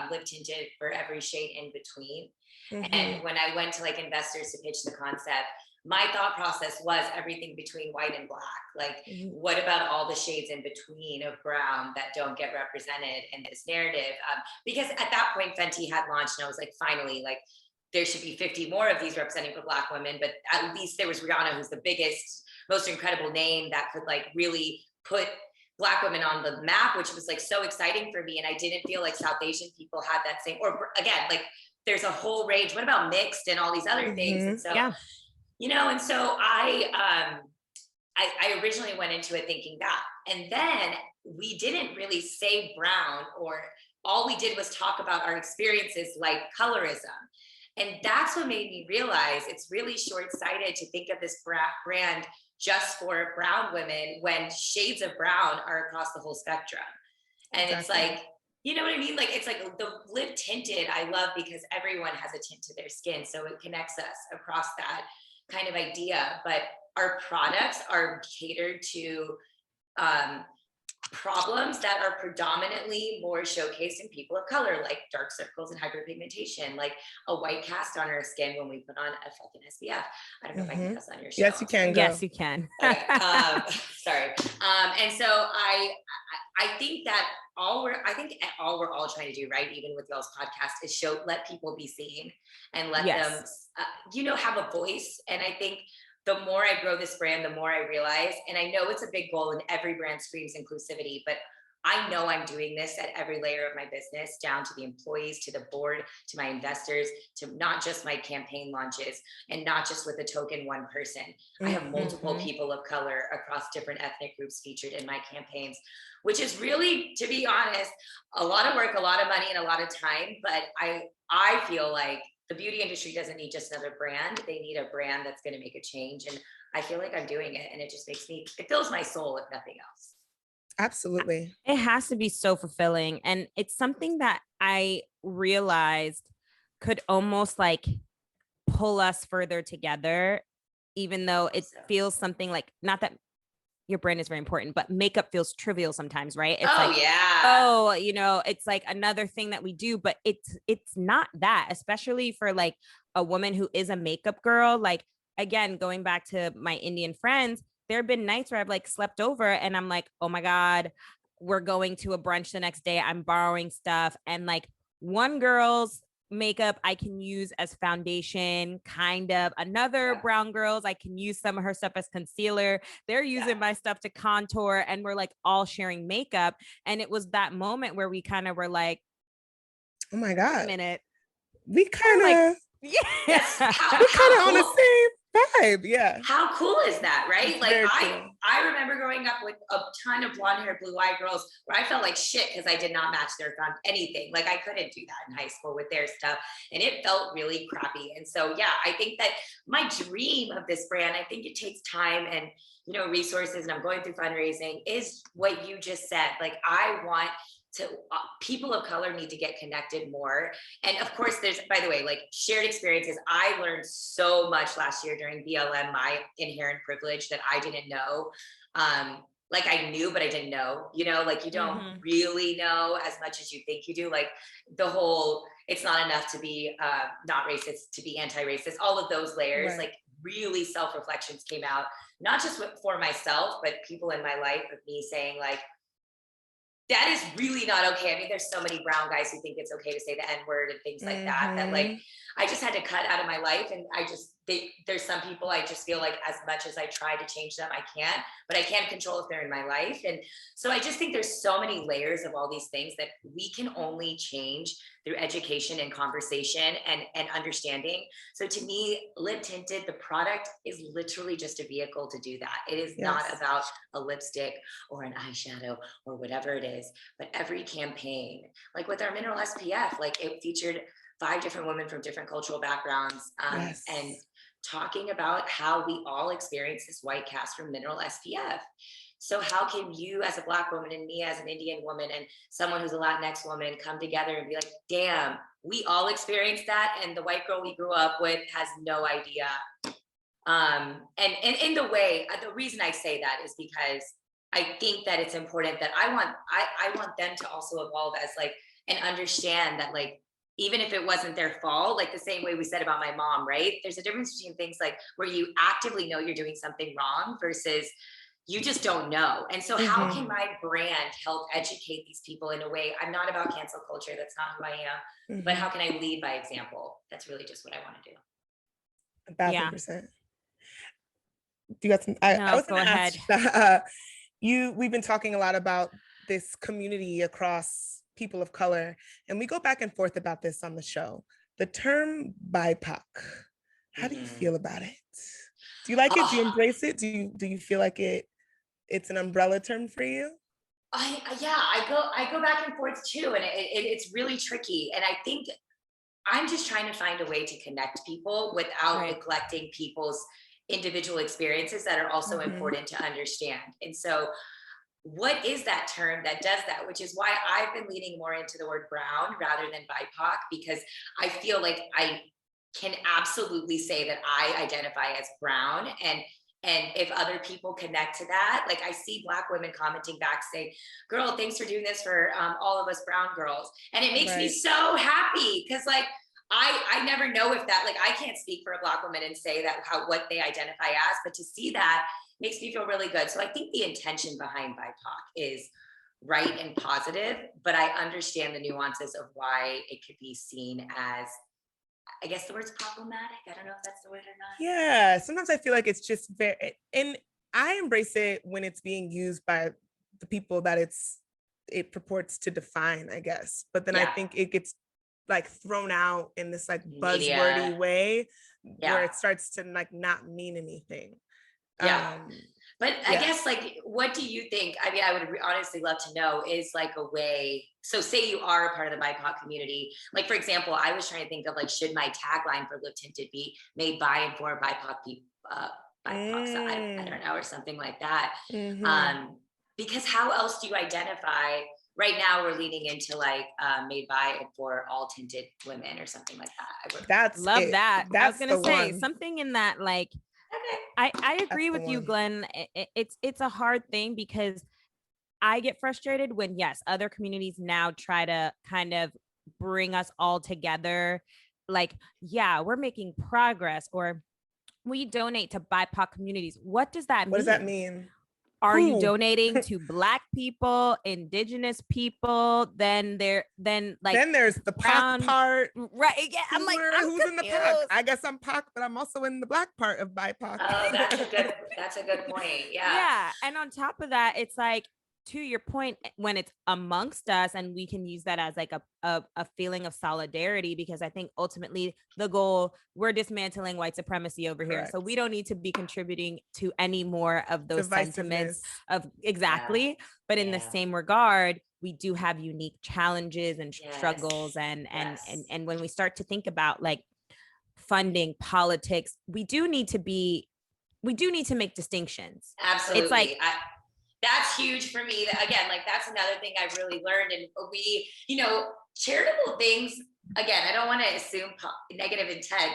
S4: Live Tinted for every shade in between. And when I went to like investors to pitch the concept, my thought process was everything between white and Black. Like, what about all the shades in between of brown that don't get represented in this narrative? Because at that point, Fenty had launched, and I was like, finally, like, there should be 50 more of these representing for Black women. But at least there was Rihanna, who's the biggest, most incredible name that could like really put Black women on the map, which was like so exciting for me. And I didn't feel like South Asian people had that same, or again, like there's a whole range. What about mixed and all these other things? And so, you know, and so I originally went into it thinking that, and then we didn't really say brown, or all we did was talk about our experiences like colorism. And that's what made me realize it's really short-sighted to think of this brand just for brown women when shades of brown are across the whole spectrum. And it's like, you know what I mean? Like, it's like the Live Tinted I love because everyone has a tint to their skin. So it connects us across that kind of idea. But our products are catered to problems that are predominantly more showcased in people of color, like dark circles and hyperpigmentation, like a white cast on our skin when we put on a fucking SPF. I don't know if I can cuss on your show.
S3: Yes, you can.
S1: Yes, you can.
S4: Okay. Sorry. And so I think that all we're all trying to do, right, even with y'all's podcast, is let people be seen and let them, have a voice. And I think the more I grow this brand, the more I realize, and I know it's a big goal and every brand screams inclusivity, but I know I'm doing this at every layer of my business, down to the employees, to the board, to my investors, to not just my campaign launches, and not just with a token one person. I have multiple people of color across different ethnic groups featured in my campaigns, which is really, to be honest, a lot of work, a lot of money, and a lot of time. But I feel like the beauty industry doesn't need just another brand. They need a brand that's going to make a change. And I feel like I'm doing it. And it just it fills my soul, if nothing else.
S3: Absolutely.
S1: It has to be so fulfilling. And it's something that I realized could almost like pull us further together, even though it feels something like, not that your brand is very important, but makeup feels trivial sometimes, right? It's it's like another thing that we do, but it's not that, especially for like a woman who is a makeup girl. Like, again, going back to my Indian friends, there have been nights where I've like slept over and I'm like, oh my God, we're going to a brunch the next day. I'm borrowing stuff. And like one girl's makeup I can use as foundation, kind of. Another brown girl's, I can use some of her stuff as concealer. They're using my stuff to contour, and we're like all sharing makeup. And it was that moment where we kind of were like,
S3: oh my God,
S1: wait a minute.
S3: We kind of,
S1: like,
S4: yes,
S3: we're kind of on the same vibe. Yeah.
S4: How cool is that, right?
S3: It's
S4: like
S3: cool.
S4: I remember growing up with a ton of blonde hair, blue eyed girls where I felt like shit because I did not match their anything. Like I couldn't do that in high school with their stuff. And it felt really crappy. And so, yeah, I think that my dream of this brand, I think it takes time and, you know, resources, and I'm going through fundraising, is what you just said. Like I want to people of color need to get connected more. And of course, there's, by the way, like shared experiences. I learned so much last year during BLM, my inherent privilege that I didn't know. Like I knew, but I didn't know, you know, like you don't really know as much as you think you do. Like the whole, it's not enough to be not racist, to be anti-racist, all of those layers, like really self-reflections came out, not just for myself, but people in my life of me saying like, that is really not okay. I mean, there's so many brown guys who think it's okay to say the N-word and things like that, that like, I just had to cut out of my life. And I just, there's some people I just feel like as much as I try to change them, I can't, but I can't control if they're in my life. And so I just think there's so many layers of all these things that we can only change through education and conversation and understanding. So to me, lip tinted, the product is literally just a vehicle to do that. It is not about a lipstick or an eyeshadow or whatever it is, but every campaign, like with our mineral SPF, like it featured 5 different women from different cultural backgrounds and talking about how we all experience this white cast from mineral SPF. So how can you as a Black woman and me as an Indian woman and someone who's a Latinx woman come together and be like, damn, we all experience that. And the white girl we grew up with has no idea. And in the way, the reason I say that is because I think that it's important that I want them to also evolve as like, and understand that like, even if it wasn't their fault, like the same way we said about my mom, right? There's a difference between things like where you actively know you're doing something wrong versus you just don't know. And so how can my brand help educate these people in a way? I'm not about cancel culture. That's not who I am. But how can I lead by example? That's really just what I want to do.
S3: 1,000%. You got some, I was going to ask, we've been talking a lot about this community across people of color, and we go back and forth about this on the show. The term BIPOC, how do you feel about it? Do you like it? Do you embrace it? Do you feel like it's an umbrella term for you?
S4: I go back and forth too, and it's really tricky. And I think I'm just trying to find a way to connect people without neglecting people's individual experiences that are also important to understand. And so what is that term that does that? Which is why I've been leaning more into the word brown rather than BIPOC, because I feel like I can absolutely say that I identify as brown. And if other people connect to that, like I see Black women commenting back saying, girl, thanks for doing this for all of us brown girls. And it makes me so happy because like, I never know if that, like, I can't speak for a Black woman and say that what they identify as, but to see that makes me feel really good. So I think the intention behind BIPOC is right and positive, but I understand the nuances of why it could be seen as, I guess the word's problematic. I don't know if that's the word or not.
S3: Yeah, sometimes I feel like it's just very, and I embrace it when it's being used by the people that it purports to define, I guess. But then I think it gets like thrown out in this like buzzwordy way where it starts to like not mean anything.
S4: But I guess like, what do you think? I mean, I would honestly love to know is like a way. So say you are a part of the BIPOC community. Like, for example, I was trying to think of like, should my tagline for Lip Tinted be made by and for BIPOC people, BIPOC, so I don't know, or something like that. Because how else do you identify? Right now we're leaning into like made by and for all tinted women or something like that.
S3: That's
S1: that.
S3: That's
S1: I was gonna say
S3: one.
S1: something in that like. I agree with you, Glynn. It's a hard thing because I get frustrated when, yes, other communities now try to kind of bring us all together. Like, yeah, we're making progress, or we donate to BIPOC communities. What does that mean?
S3: What does that mean?
S1: Are you donating to Black people, Indigenous people? Then there's the
S3: POC part,
S1: right? Yeah, I'm like, who's
S3: in the POC? I guess I'm POC, but I'm also in the Black part of BIPOC.
S4: Oh, that's a good point. Yeah.
S1: Yeah, and on top of that, it's like, to your point, when it's amongst us, and we can use that as like a feeling of solidarity, because I think ultimately the goal, we're dismantling white supremacy over here. So we don't need to be contributing to any more of those sentiments of but in the same regard, we do have unique challenges and struggles. And when we start to think about like funding, politics, we do need to make distinctions.
S4: Absolutely.
S1: It's like,
S4: that's huge for me. Again, like that's another thing I've really learned. And we, charitable things, again, I don't want to assume negative intent,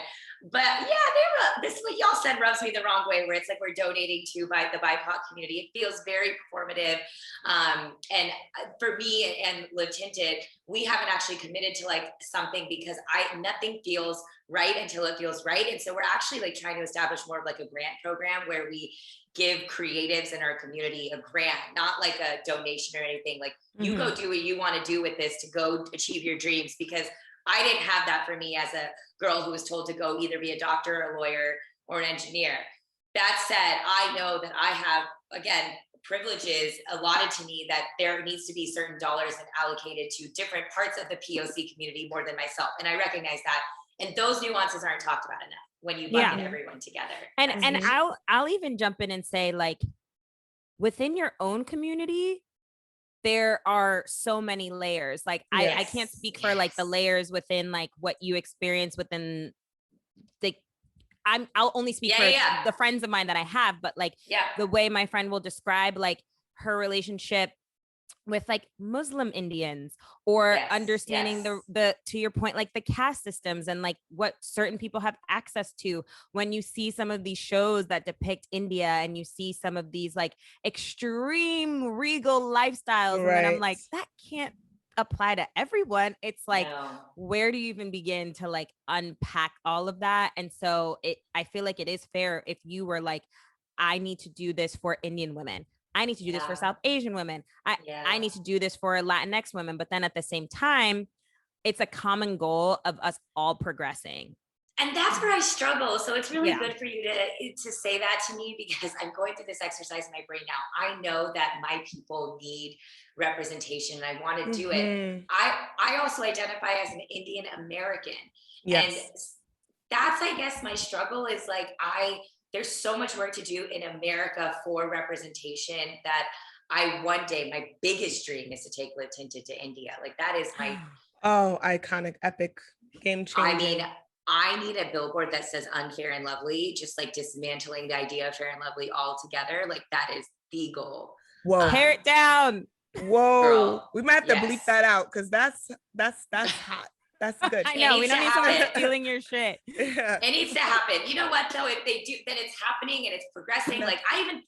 S4: but yeah, this what y'all said rubs me the wrong way, where it's like we're donating to the BIPOC community. It feels very performative. And for me and Live Tinted, we haven't actually committed to like something, because nothing feels right until it feels right. And so we're actually like trying to establish more of like a grant program where we give creatives in our community a grant, not like a donation or anything. Like you go do what you want to do with this to go achieve your dreams, because I didn't have that for me as a girl who was told to go either be a doctor, a lawyer, or an engineer. That said, I know that I have, again, privileges allotted to me, that there needs to be certain dollars allocated to different parts of the POC community more than myself. And I recognize that. And those nuances aren't talked about enough when you bucket everyone together.
S1: And I'll even jump in and say, like, within your own community, there are so many layers. Like I can't speak for like the layers within like what you experience within I'll only speak for the friends of mine that I have, but like the way my friend will describe like her relationship with like Muslim Indians, or understanding the to your point, like the caste systems and like what certain people have access to. When you see some of these shows that depict India, and you see some of these like extreme regal lifestyles, and then I'm like, that can't apply to everyone. It's like, where do you even begin to like unpack all of that? And so I feel like it is fair if you were like, I need to do this for Indian women, I need to do this for South Asian women, I need to do this for Latinx women. But then at the same time, it's a common goal of us all progressing.
S4: And that's where I struggle. So it's really good for you to say that to me, because I'm going through this exercise in my brain now. I know that my people need representation, and I want to do it. I also identify as an Indian American. And that's, I guess, my struggle is like, there's so much work to do in America for representation, that one day, my biggest dream is to take Live Tinted to India. Like that is my
S3: iconic, epic, game changer.
S4: I mean, I need a billboard that says Unfair and Lovely, just like dismantling the idea of Fair and Lovely altogether. Like that is the goal.
S3: Whoa,
S1: tear it down.
S3: Whoa, girl, we might have to bleep that out, because that's hot. That's good.
S1: I know, we don't need someone stealing your shit.
S4: It needs to happen. You know what though? If they do, then it's happening and it's progressing. Like I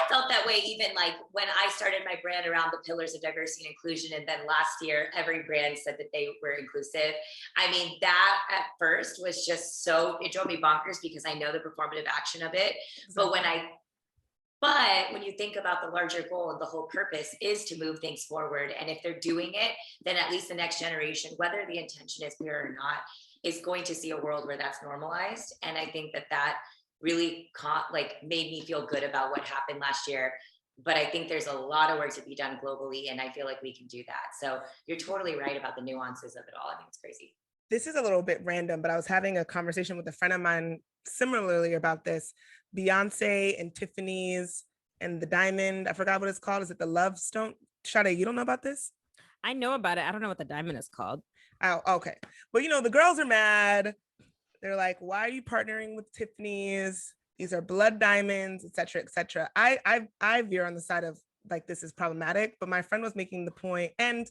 S4: felt that way even like when I started my brand around the pillars of diversity and inclusion, and then last year every brand said that they were inclusive. I mean, that at first was just it drove me bonkers, because I know the performative action of it. Exactly. But when you think about the larger goal, and the whole purpose is to move things forward, and if they're doing it, then at least the next generation, whether the intention is pure or not, is going to see a world where that's normalized. And I think that really made me feel good about what happened last year. But I think there's a lot of work to be done globally, and I feel like we can do that. So you're totally right about the nuances of it all. I think it's crazy.
S3: This is a little bit random, but I was having a conversation with a friend of mine similarly about this. Beyonce and Tiffany's and the diamond, I forgot what it's called. Is it the Love Stone? Sade, you don't know about this?
S1: I know about it. I don't know what the diamond is called.
S3: Oh, okay. But the girls are mad. They're like, why are you partnering with Tiffany's? These are blood diamonds, et cetera, et cetera. I veer on the side of like, this is problematic, but my friend was making the point, and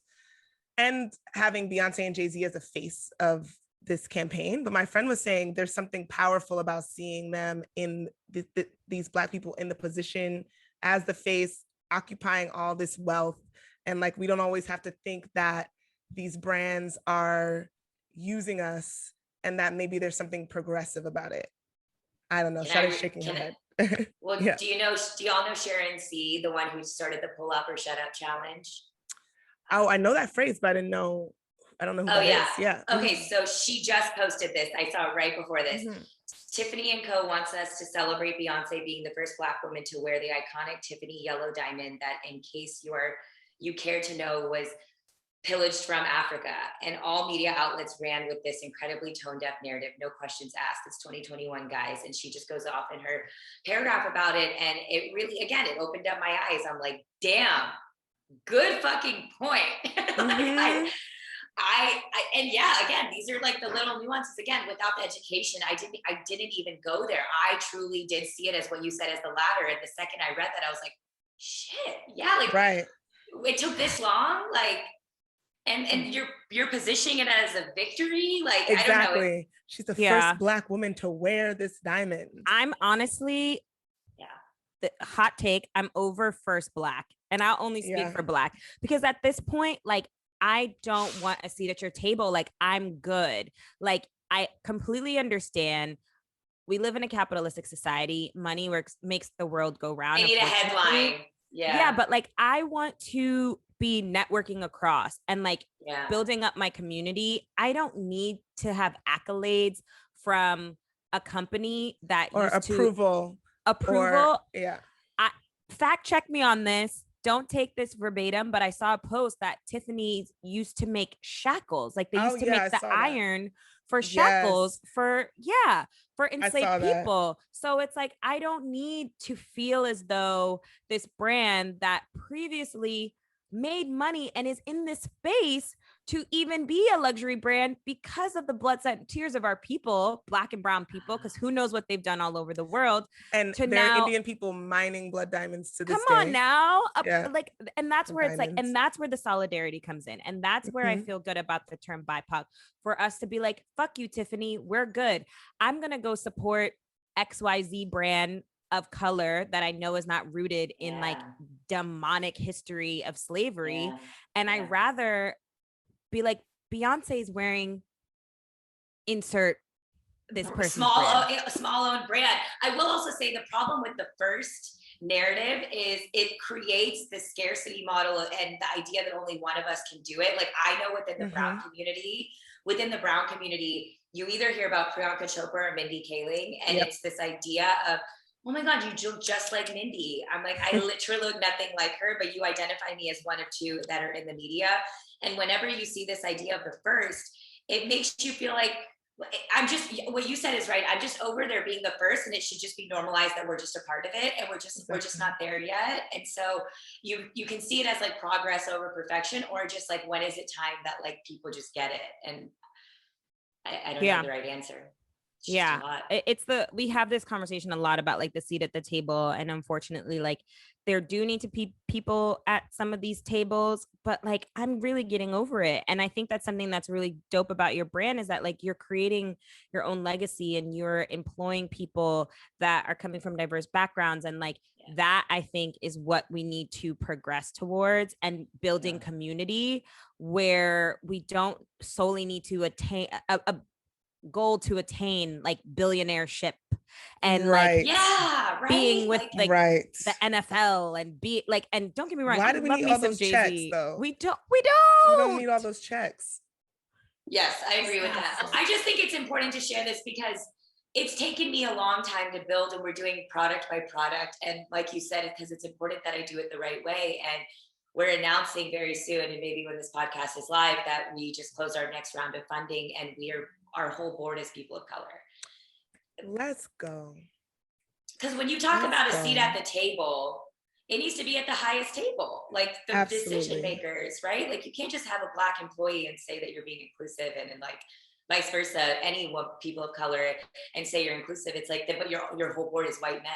S3: having Beyonce and Jay-Z as a face of this campaign, but my friend was saying there's something powerful about seeing them in these Black people in the position as the face, occupying all this wealth. And like, we don't always have to think that these brands are using us, and that maybe there's something progressive about it. I don't know. Sade's shaking her head.
S4: Well, do y'all know Sharon C., the one who started the pull up or shut up challenge?
S3: Oh, I know that phrase, but I don't know who that is. Yeah.
S4: Okay, so she just posted this. I saw it right before this. Tiffany & Co. wants us to celebrate Beyonce being the first Black woman to wear the iconic Tiffany yellow diamond that, in case you care to know, was pillaged from Africa. And all media outlets ran with this incredibly tone-deaf narrative, no questions asked. It's 2021, guys. And she just goes off in her paragraph about it. And it really, again, it opened up my eyes. I'm like, damn, good fucking point. Like, and yeah, again, these are like the little nuances. Again, without the education, I didn't even go there. I truly did see it as what you said, as the latter. And the second I read that, I was like, shit, yeah, like, right. It took this long, like, and you're positioning it as a victory, like, exactly. I don't know.
S3: She's the first Black woman to wear this diamond.
S1: I'm honestly, the hot take, I'm over first Black, and I'll only speak for Black, because at this point, like, I don't want a seat at your table. Like, I'm good. Like, I completely understand. We live in a capitalistic society. Money makes the world go round.
S4: I need a headline.
S1: Yeah. But like, I want to be networking across and like building up my community. I don't need to have accolades from a company that
S3: or approval.
S1: Fact check me on this. Don't take this verbatim, but I saw a post that Tiffany's used to make shackles. Like, they used to make the iron for shackles for enslaved people. So it's like, I don't need to feel as though this brand that previously made money and is in this space to even be a luxury brand because of the blood, sweat, and tears of our people, Black and brown people, because who knows what they've done all over the world.
S3: And there are Indian people mining blood diamonds to this day.
S1: Come on now. Like, and that's where it's like, and that's where the solidarity comes in. And that's where I feel good about the term BIPOC, for us to be like, fuck you, Tiffany, we're good. I'm going to go support XYZ brand of color that I know is not rooted in like demonic history of slavery. And I rather be like, Beyonce's wearing insert this person's
S4: small owned brand. I will also say the problem with the first narrative is it creates the scarcity model and the idea that only one of us can do it. Like, I know within the brown community, you either hear about Priyanka Chopra or Mindy Kaling, and it's this idea of, oh my God, you look just like Mindy. I'm like, I literally look nothing like her, but you identify me as one of two that are in the media. And whenever you see this idea of the first, it makes you feel like, I'm just, what you said is right. I'm just over there being the first, and it should just be normalized that we're just a part of it, and we're just not there yet. And so you can see it as like progress over perfection, or just like, when is it time that like people just get it? And I don't know the right answer.
S1: We have this conversation a lot about like the seat at the table, and unfortunately, like, there do need to be people at some of these tables, but like, I'm really getting over it. And I think that's something that's really dope about your brand, is that like, you're creating your own legacy and you're employing people that are coming from diverse backgrounds. And like, that I think is what we need to progress towards, and building community where we don't solely need to attain a goal to attain like billionaireship and being with like the NFL and be like, and don't get me wrong,
S3: why do we need all those checks though?
S1: We don't
S3: need all those checks.
S4: Yes, I agree with that. I just think it's important to share this because it's taken me a long time to build, and we're doing product by product. And like you said, because it's important that I do it the right way. And we're announcing very soon, and maybe when this podcast is live, that we just closed our next round of funding, and our whole board is people of color.
S3: Let's go.
S4: Because when you talk about a seat at the table, it needs to be at the highest table, like the decision makers, right? Like, you can't just have a Black employee and say that you're being inclusive, and like vice versa, people of color, and say you're inclusive. It's like, but your whole board is white men.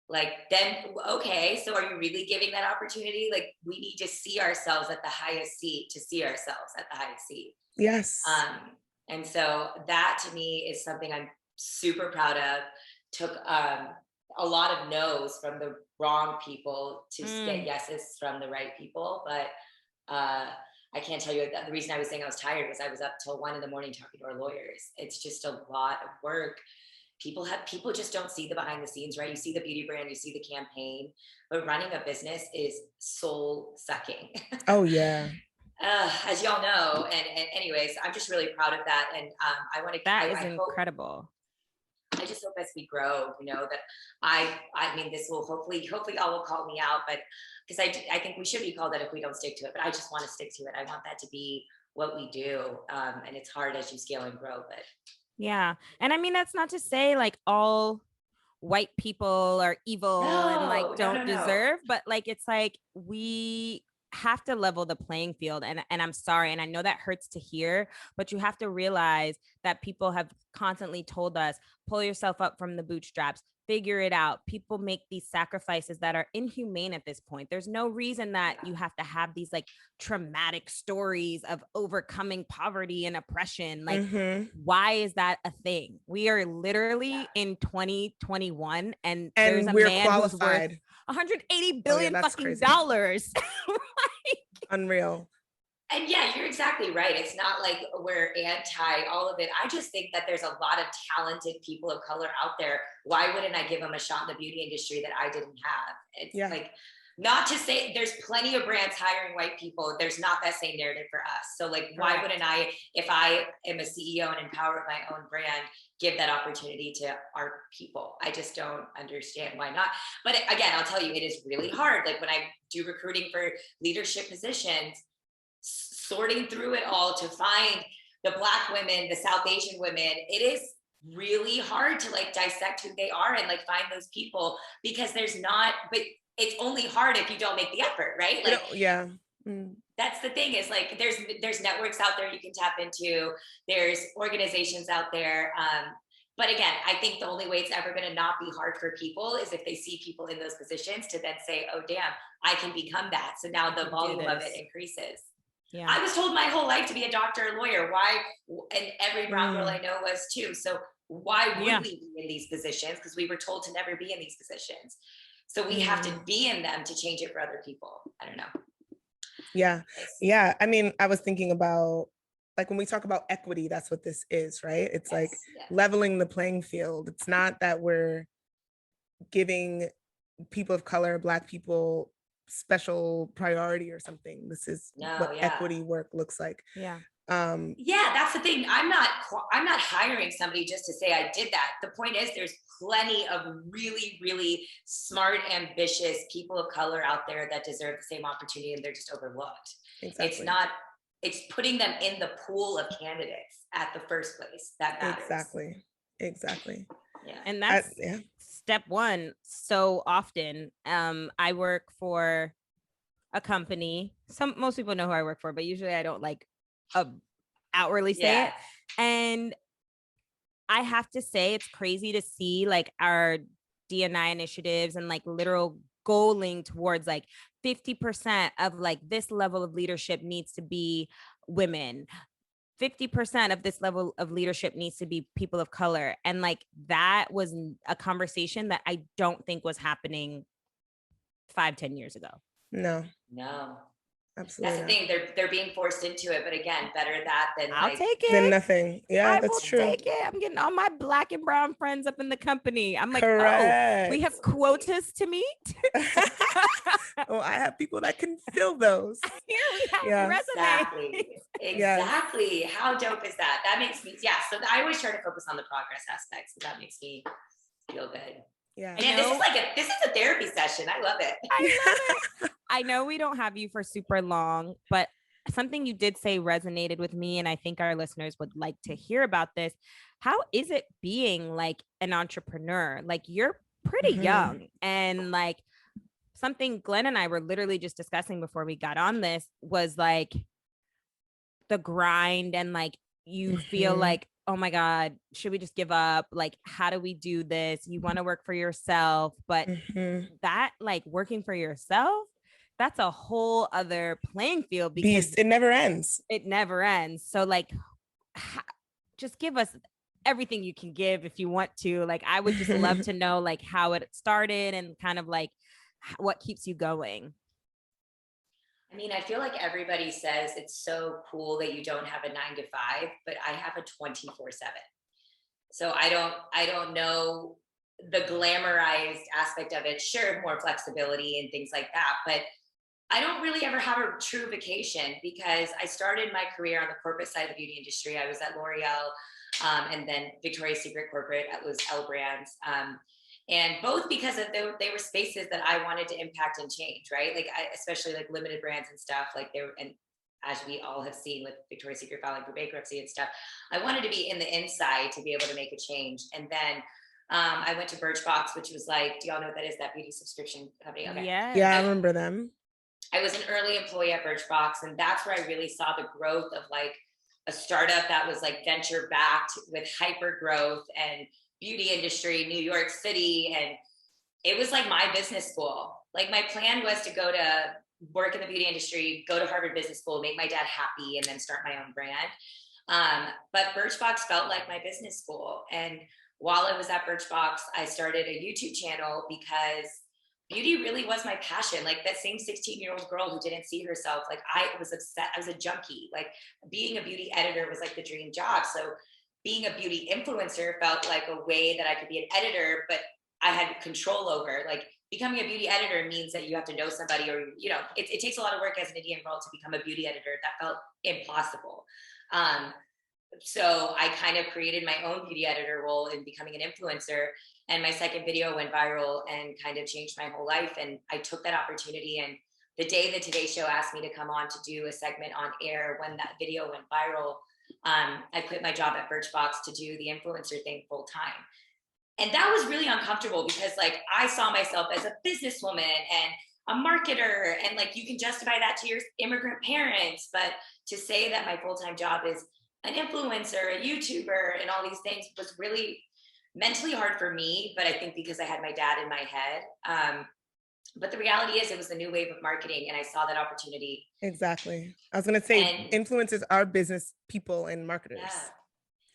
S4: Like, then, okay, so are you really giving that opportunity? Like, we need to see ourselves at the highest seat to see ourselves at the highest seat.
S3: Yes.
S4: And so that to me is something I'm super proud of. Took a lot of no's from the wrong people to get yeses from the right people. But I can't tell you, the reason I was saying I was tired was I was up till 1 a.m. talking to our lawyers. It's just a lot of work. people just don't see the behind the scenes, right? You see the beauty brand, you see the campaign, but running a business is soul sucking.
S3: Oh yeah.
S4: As y'all know, and anyways, I'm just really proud of that. And I want to,
S1: that is incredible.
S4: I just hope as we grow, that I mean, this will hopefully y'all will call me out, but because I think we should be called that if we don't stick to it, but I just want to stick to it. I want that to be what we do. And it's hard as you scale and grow, but
S1: yeah. And I mean, that's not to say like all white people are evil and like don't deserve, but like, it's like, we have to level the playing field. And I'm sorry, and I know that hurts to hear, but you have to realize that people have constantly told us, pull yourself up from the bootstraps, figure it out. People make these sacrifices that are inhumane at this point. There's no reason that you have to have these like traumatic stories of overcoming poverty and oppression. Like, why is that a thing? We are literally in 2021 and there's a man qualified. Who's worth $180 billion fucking dollars.
S3: Unreal.
S4: And yeah, you're exactly right. It's not like we're anti all of it. I just think that there's a lot of talented people of color out there. Why wouldn't I give them a shot in the beauty industry that I didn't have? It's like, not to say there's plenty of brands hiring white people. There's not that same narrative for us. So like, why wouldn't I, if I am a CEO and empower my own brand, give that opportunity to our people? I just don't understand why not. But again, I'll tell you, it is really hard. Like when I do recruiting for leadership positions, sorting through it all to find the Black women, the South Asian women, it is really hard to like dissect who they are and like find those people, because there's not, but it's only hard if you don't make the effort, right? Like,
S3: yeah.
S4: That's the thing, is like, there's networks out there you can tap into, there's organizations out there. But again, I think the only way it's ever going to not be hard for people is if they see people in those positions to then say, oh, damn, I can become that. So now the volume of it increases. Yeah. I was told my whole life to be a doctor or lawyer. Why? And every brown girl I know was too. So why would we be in these positions? Because we were told to never be in these positions. So we have to be in them to change it for other people. I don't know.
S3: Yeah. Yeah. I mean, I was thinking about, like, when we talk about equity, that's what this is, right? It's like leveling the playing field. It's not that we're giving people of color, Black people, special priority or something. This is what equity work looks like.
S4: Yeah, that's the thing. I'm not hiring somebody just to say I did that. The point is, there's plenty of really, really smart, ambitious people of color out there that deserve the same opportunity, and they're just overlooked. Exactly. It's putting them in the pool of candidates at the first place that matters.
S3: Exactly.
S1: Yeah. And that's step one. So often, I work for a company. Most people know who I work for, but usually I don't like outwardly say it. And I have to say, it's crazy to see like our D&I initiatives and like literal goaling towards like 50% of like this level of leadership needs to be women. 50% of this level of leadership needs to be people of color. And like, that was a conversation that I don't think was happening 5-10 years ago.
S4: No. Absolutely. That's the thing. They're being forced into it, but again, better that than
S1: I'll take it.
S3: Than nothing. Yeah, that's true.
S1: Take it. I'm getting all my Black and brown friends up in the company. I'm like, oh, we have quotas to meet.
S3: Oh, I have people that can fill those.
S1: Here we have resumes.
S4: Exactly. How dope is that? That makes me, so I always try to focus on the progress aspect. So that makes me feel good. Yeah. And this is a therapy session. I love it.
S1: I know we don't have you for super long, but something you did say resonated with me, and I think our listeners would like to hear about this. How is it being like an entrepreneur? Like, you're pretty young, and like something Glynn and I were literally just discussing before we got on this was like the grind, and like you feel like, oh my God, should we just give up? Like, how do we do this? You want to work for yourself, but that like working for yourself, that's a whole other playing field, because
S3: it never ends.
S1: It never ends. So like, just give us everything you can give if you want to. Like, I would just love to know like how it started and kind of like what keeps you going.
S4: I mean, I feel like everybody says it's so cool that you don't have a 9 to 5, but I have a 24/7. So I don't know the glamorized aspect of it. Sure, more flexibility and things like that, but I don't really ever have a true vacation because I started my career on the corporate side of the beauty industry. I was at L'Oreal, and then Victoria's Secret corporate was L Brands. And both because of they were spaces that I wanted to impact and change, right? Like especially like limited brands and stuff, like they were, and as we all have seen with Victoria's Secret filing for bankruptcy and stuff, I wanted to be in the inside to be able to make a change. And then I went to Birchbox, which was like, do y'all know what that is? That beauty subscription company? Okay.
S3: Yeah, I remember them.
S4: I was an early employee at Birchbox, and that's where I really saw the growth of like a startup that was like venture backed with hyper growth and beauty industry, New York City. And it was like my business school. Like my plan was to go to work in the beauty industry, go to Harvard Business School, make my dad happy, and then start my own brand. But Birchbox felt like my business school. And while I was at Birchbox, I started a YouTube channel because beauty really was my passion. Like that same 16-year-old girl who didn't see herself, like I was obsessed. I was a junkie. Like being a beauty editor was like the dream job. So being a beauty influencer felt like a way that I could be an editor, but I had control over. Like becoming a beauty editor means that you have to know somebody, or it takes a lot of work as an Indian girl to become a beauty editor. That felt impossible. So I kind of created my own beauty editor role in becoming an influencer. And my second video went viral and kind of changed my whole life. And I took that opportunity. And the day the Today Show asked me to come on to do a segment on air when that video went viral, I quit my job at Birchbox to do the influencer thing full time. And that was really uncomfortable because like I saw myself as a businesswoman and a marketer, and like you can justify that to your immigrant parents, but to say that my full-time job is an influencer, a YouTuber, and all these things was really mentally hard for me. But I think because I had my dad in my head. But the reality is it was the new wave of marketing, and I saw that opportunity.
S3: Exactly. I was going to say influencers are business people and marketers. Yeah.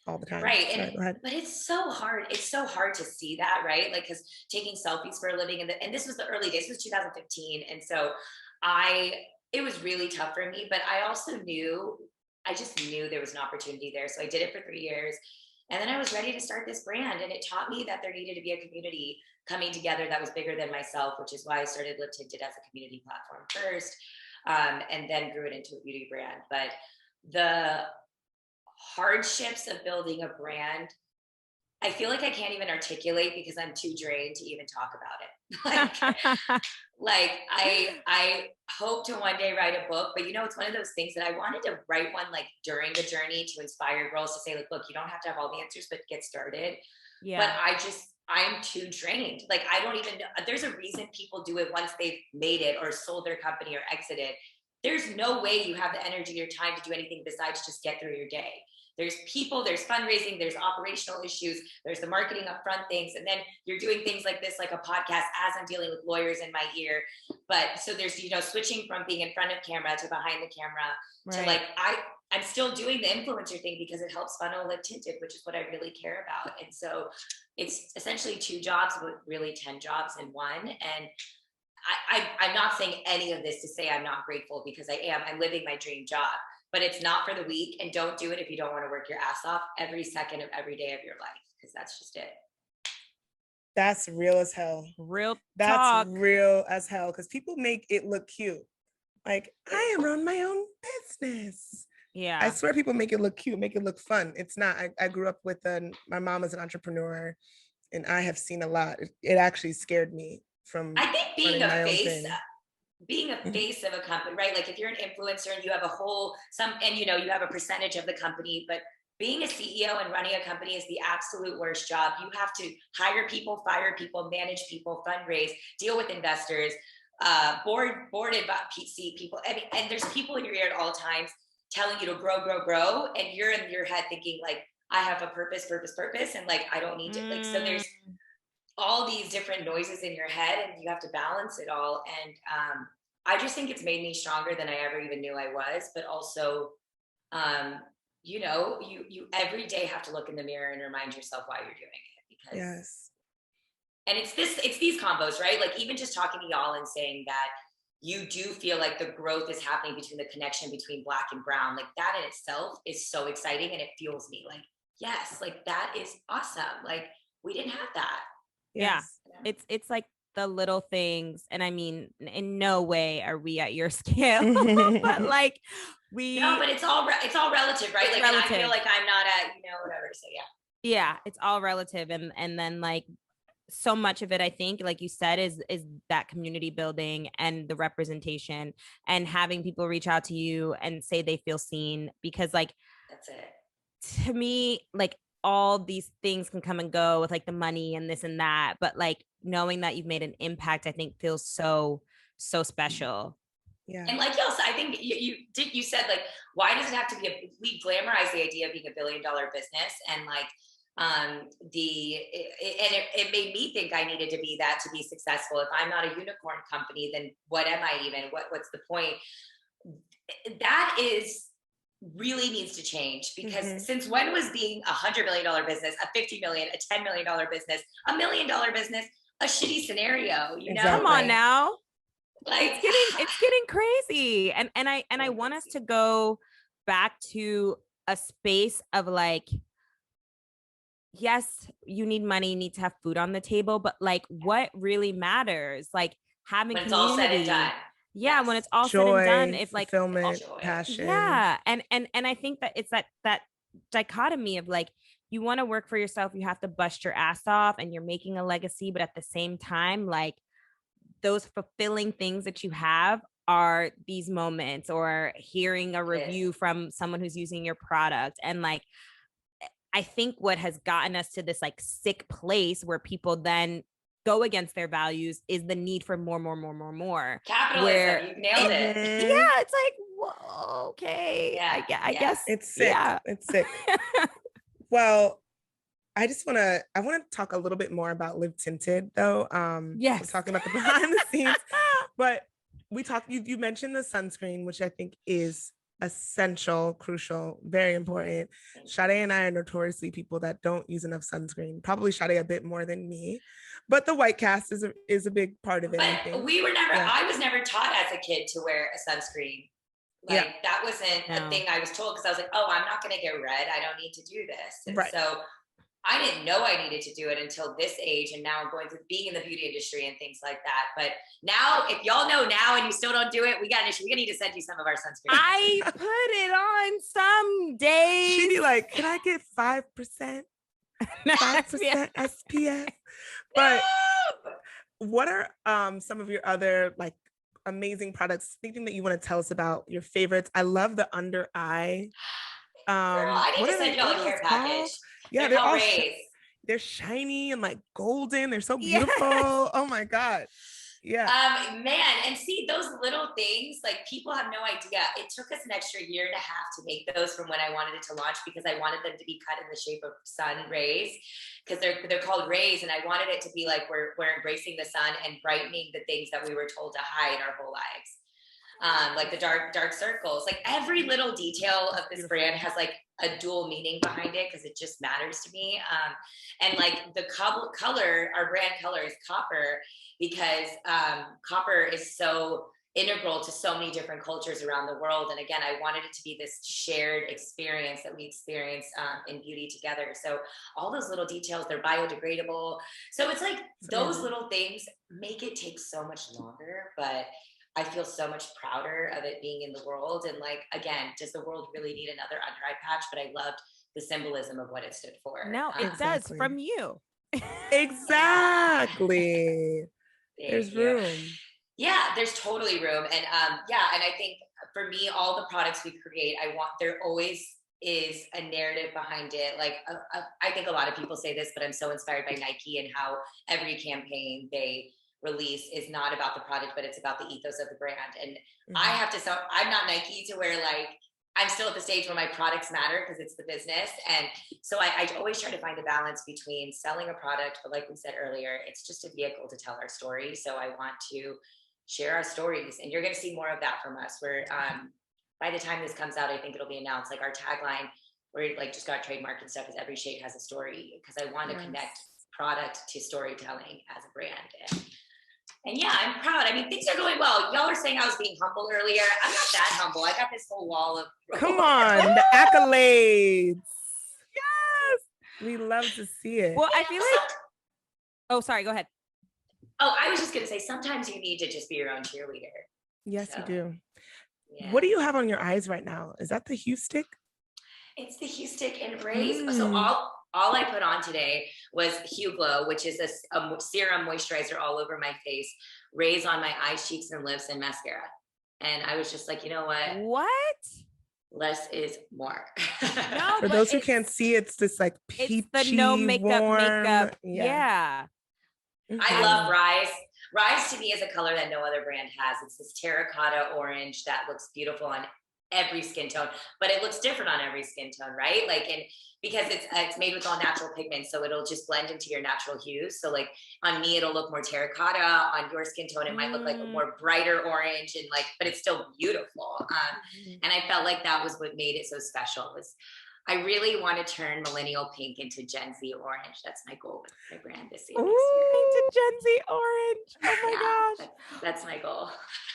S3: All the time.
S4: Right. But it's so hard. It's so hard to see that, right? Like, because taking selfies for a living, and this was the early days, this was 2015. And so it was really tough for me, but I just knew there was an opportunity there. So I did it for 3 years. And then I was ready to start this brand. And it taught me that there needed to be a community coming together that was bigger than myself, which is why I started Lip Tinted as a community platform first, and then grew it into a beauty brand. But the hardships of building a brand, I feel like I can't even articulate because I'm too drained to even talk about it. like I hope to one day write a book, but it's one of those things that I wanted to write one like during the journey to inspire girls to say like, look, you don't have to have all the answers, but get started. Yeah. But I'm too drained. Like, I don't even know. There's a reason people do it once they've made it or sold their company or exited. There's no way you have the energy or time to do anything besides just get through your day. There's people, there's fundraising, there's operational issues, there's the marketing upfront things. And then you're doing things like this, like a podcast, as I'm dealing with lawyers in my ear. But so there's, switching from being in front of camera to behind the camera, right, to like, I'm still doing the influencer thing because it helps funnel Lip Tinted, which is what I really care about. And so it's essentially 2 jobs, but really 10 jobs in one. And I'm not saying any of this to say I'm not grateful, because I'm living my dream job, but it's not for the weak. And don't do it if you don't want to work your ass off every second of every day of your life, because that's just it.
S3: That's real as hell. That's real as hell, because people make it look cute. Like, I am on my own business. Yeah. I swear people make it look cute, make it look fun. It's not. I grew up with my mom is an entrepreneur, and I have seen a lot. It actually scared me from
S4: I think being a face of a company, right? Like if you're an influencer and you have you have a percentage of the company, but being a CEO and running a company is the absolute worst job. You have to hire people, fire people, manage people, fundraise, deal with investors, board PC people. And there's people in your ear at all times telling you to grow. And you're in your head thinking like, I have a purpose. And like, I don't need to like, so there's all these different noises in your head, and you have to balance it all. And I just think it's made me stronger than I ever even knew I was. But also, you every day have to look in the mirror and remind yourself why you're doing it. Because
S3: yes. And
S4: it's these combos, right? Like even just talking to y'all and saying that you do feel like the growth is happening between the connection between Black and brown, like that in itself is so exciting, and it fuels me. Like yes, like that is awesome. Like we didn't have that.
S1: Yes. Yeah. It's like the little things. And I mean, in no way are we at your scale, but like
S4: no, but it's all relative, right? Like, relative. And I feel like I'm not at, whatever. So
S1: yeah, it's all relative. And then like, so much of it, I think, like you said, is that community building and the representation and having people reach out to you and say they feel seen, because like,
S4: that's it.
S1: To me, like all these things can come and go with like the money and this and that, but like knowing that you've made an impact, I think feels so special.
S4: Yeah. And like y'all said, I think you said like, why does it have to be we glamorize the idea of being $1 billion business, and like it made me think I needed to be that to be successful. If I'm not a unicorn company, then what am I even? What's the point? That is really needs to change, because since when was being $100 million business, a $50 million, a $10 million business, $1 million business, a shitty scenario? You know,
S1: come on now, like it's getting crazy, and I want us to go back to a space of like, yes, you need money, you need to have food on the table, but like what really matters, like having
S4: when it's
S1: community.
S4: all said and done.
S1: Yeah, yes. When it's all
S3: joy,
S1: said and done, if like
S3: fulfillment, passion.
S1: Yeah. And I think that it's that dichotomy of like, you want to work for yourself, you have to bust your ass off and you're making a legacy, but at the same time, like those fulfilling things that you have are these moments, or hearing a review from someone who's using your product. And like, I think what has gotten us to this like sick place where people then go against their values is the need for more.
S4: Capitalism, you nailed it.
S1: Yeah, it's like, whoa, okay. Yeah, I guess
S3: it's sick. Yeah. It's sick. Well, I want to talk a little bit more about Live Tinted though.
S1: Yes.
S3: We're talking about the behind the scenes, but you mentioned the sunscreen, which I think is essential, crucial, very important. Sade and I are notoriously people that don't use enough sunscreen. Probably Sade a bit more than me, but the white cast is a big part of it.
S4: But we were never. Yeah. I was never taught as a kid to wear a sunscreen. Like that wasn't a thing I was told, because I was like, oh, I'm not going to get red. I don't need to do this. And so I didn't know I needed to do it until this age, and now I'm going through being in the beauty industry and things like that. But now, if y'all know now and you still don't do it, we got an issue. We're gonna need to send you some of our sunscreen.
S1: I put it on some days.
S3: She'd be like, "Can I get 5%? 5% SPF?" But what are some of your other like amazing products? Anything that you want to tell us about your favorites? I love the under eye.
S4: Girl, I need to send you all a care package.
S3: Yeah, they're all they're shiny and like golden. They're so beautiful. Yes. Oh my God. Yeah.
S4: Man, and see those little things, like people have no idea. It took us an extra year and a half to make those from when I wanted it to launch, because I wanted them to be cut in the shape of sun rays, because they're called rays, and I wanted it to be like we're embracing the sun and brightening the things that we were told to hide our whole lives. Like the dark circles, like every little detail of this brand has like a dual meaning behind it, because it just matters to me. And like the color, our brand color is copper, because copper is so integral to so many different cultures around the world. And again, I wanted it to be this shared experience that we experience in beauty together. So all those little details, they're biodegradable. So it's like those little things make it take so much longer, but I feel so much prouder of it being in the world. And like, again, does the world really need another under eye patch? But I loved the symbolism of what it stood for.
S1: No, it does, from you.
S3: Exactly. There's room.
S4: Yeah, there's totally room. And and I think for me, all the products we create, there always is a narrative behind it. Like I think a lot of people say this, but I'm so inspired by Nike and how every campaign they release is not about the product, but it's about the ethos of the brand. And I have to I'm not Nike to where like I'm still at the stage where my products matter, because it's the business. And so I always try to find a balance between selling a product, but like we said earlier, it's just a vehicle to tell our story. So I want to share our stories, and you're going to see more of that from us. Where by the time this comes out, I think it'll be announced, like our tagline, we're like just got trademarked and stuff, is every shade has a story, because I want to connect product to storytelling as a brand. And yeah, I'm proud. I mean, things are going well. Y'all were saying I was being humble earlier. I'm not that humble. I got this whole wall of...
S3: Come on, the accolades. We love to see it.
S1: Well, I feel like, oh, sorry, go ahead.
S4: Oh, I was just going to say, sometimes you need to just be your own cheerleader.
S3: Yes, you do.
S4: Yeah.
S3: What do you have on your eyes right now? Is that the Hue Stick?
S4: It's the Hue Stick and Raise. So all I put on today was Hue Glow, which is a serum moisturizer all over my face, Raise on my eyes, cheeks, and lips, and mascara. And I was just like, you know what?
S1: What?
S4: Less is more.
S3: No, for those who can't see, it's this like peachy,
S1: it's the no makeup
S3: warm.
S1: Yeah.
S4: I love Rise. Rise to me is a color that no other brand has. It's this terracotta orange that looks beautiful on every skin tone, but it looks different on every skin tone, right? Like, and because it's made with all natural pigments, so it'll just blend into your natural hues. So like on me, it'll look more terracotta. On your skin tone, it might look like a more brighter orange, and like, but it's still beautiful. And I felt like that was what made it so special. Was I really want to turn millennial pink into Gen Z orange. That's my goal with my brand this year.
S1: Into Gen Z orange. Oh my gosh.
S4: That's my goal.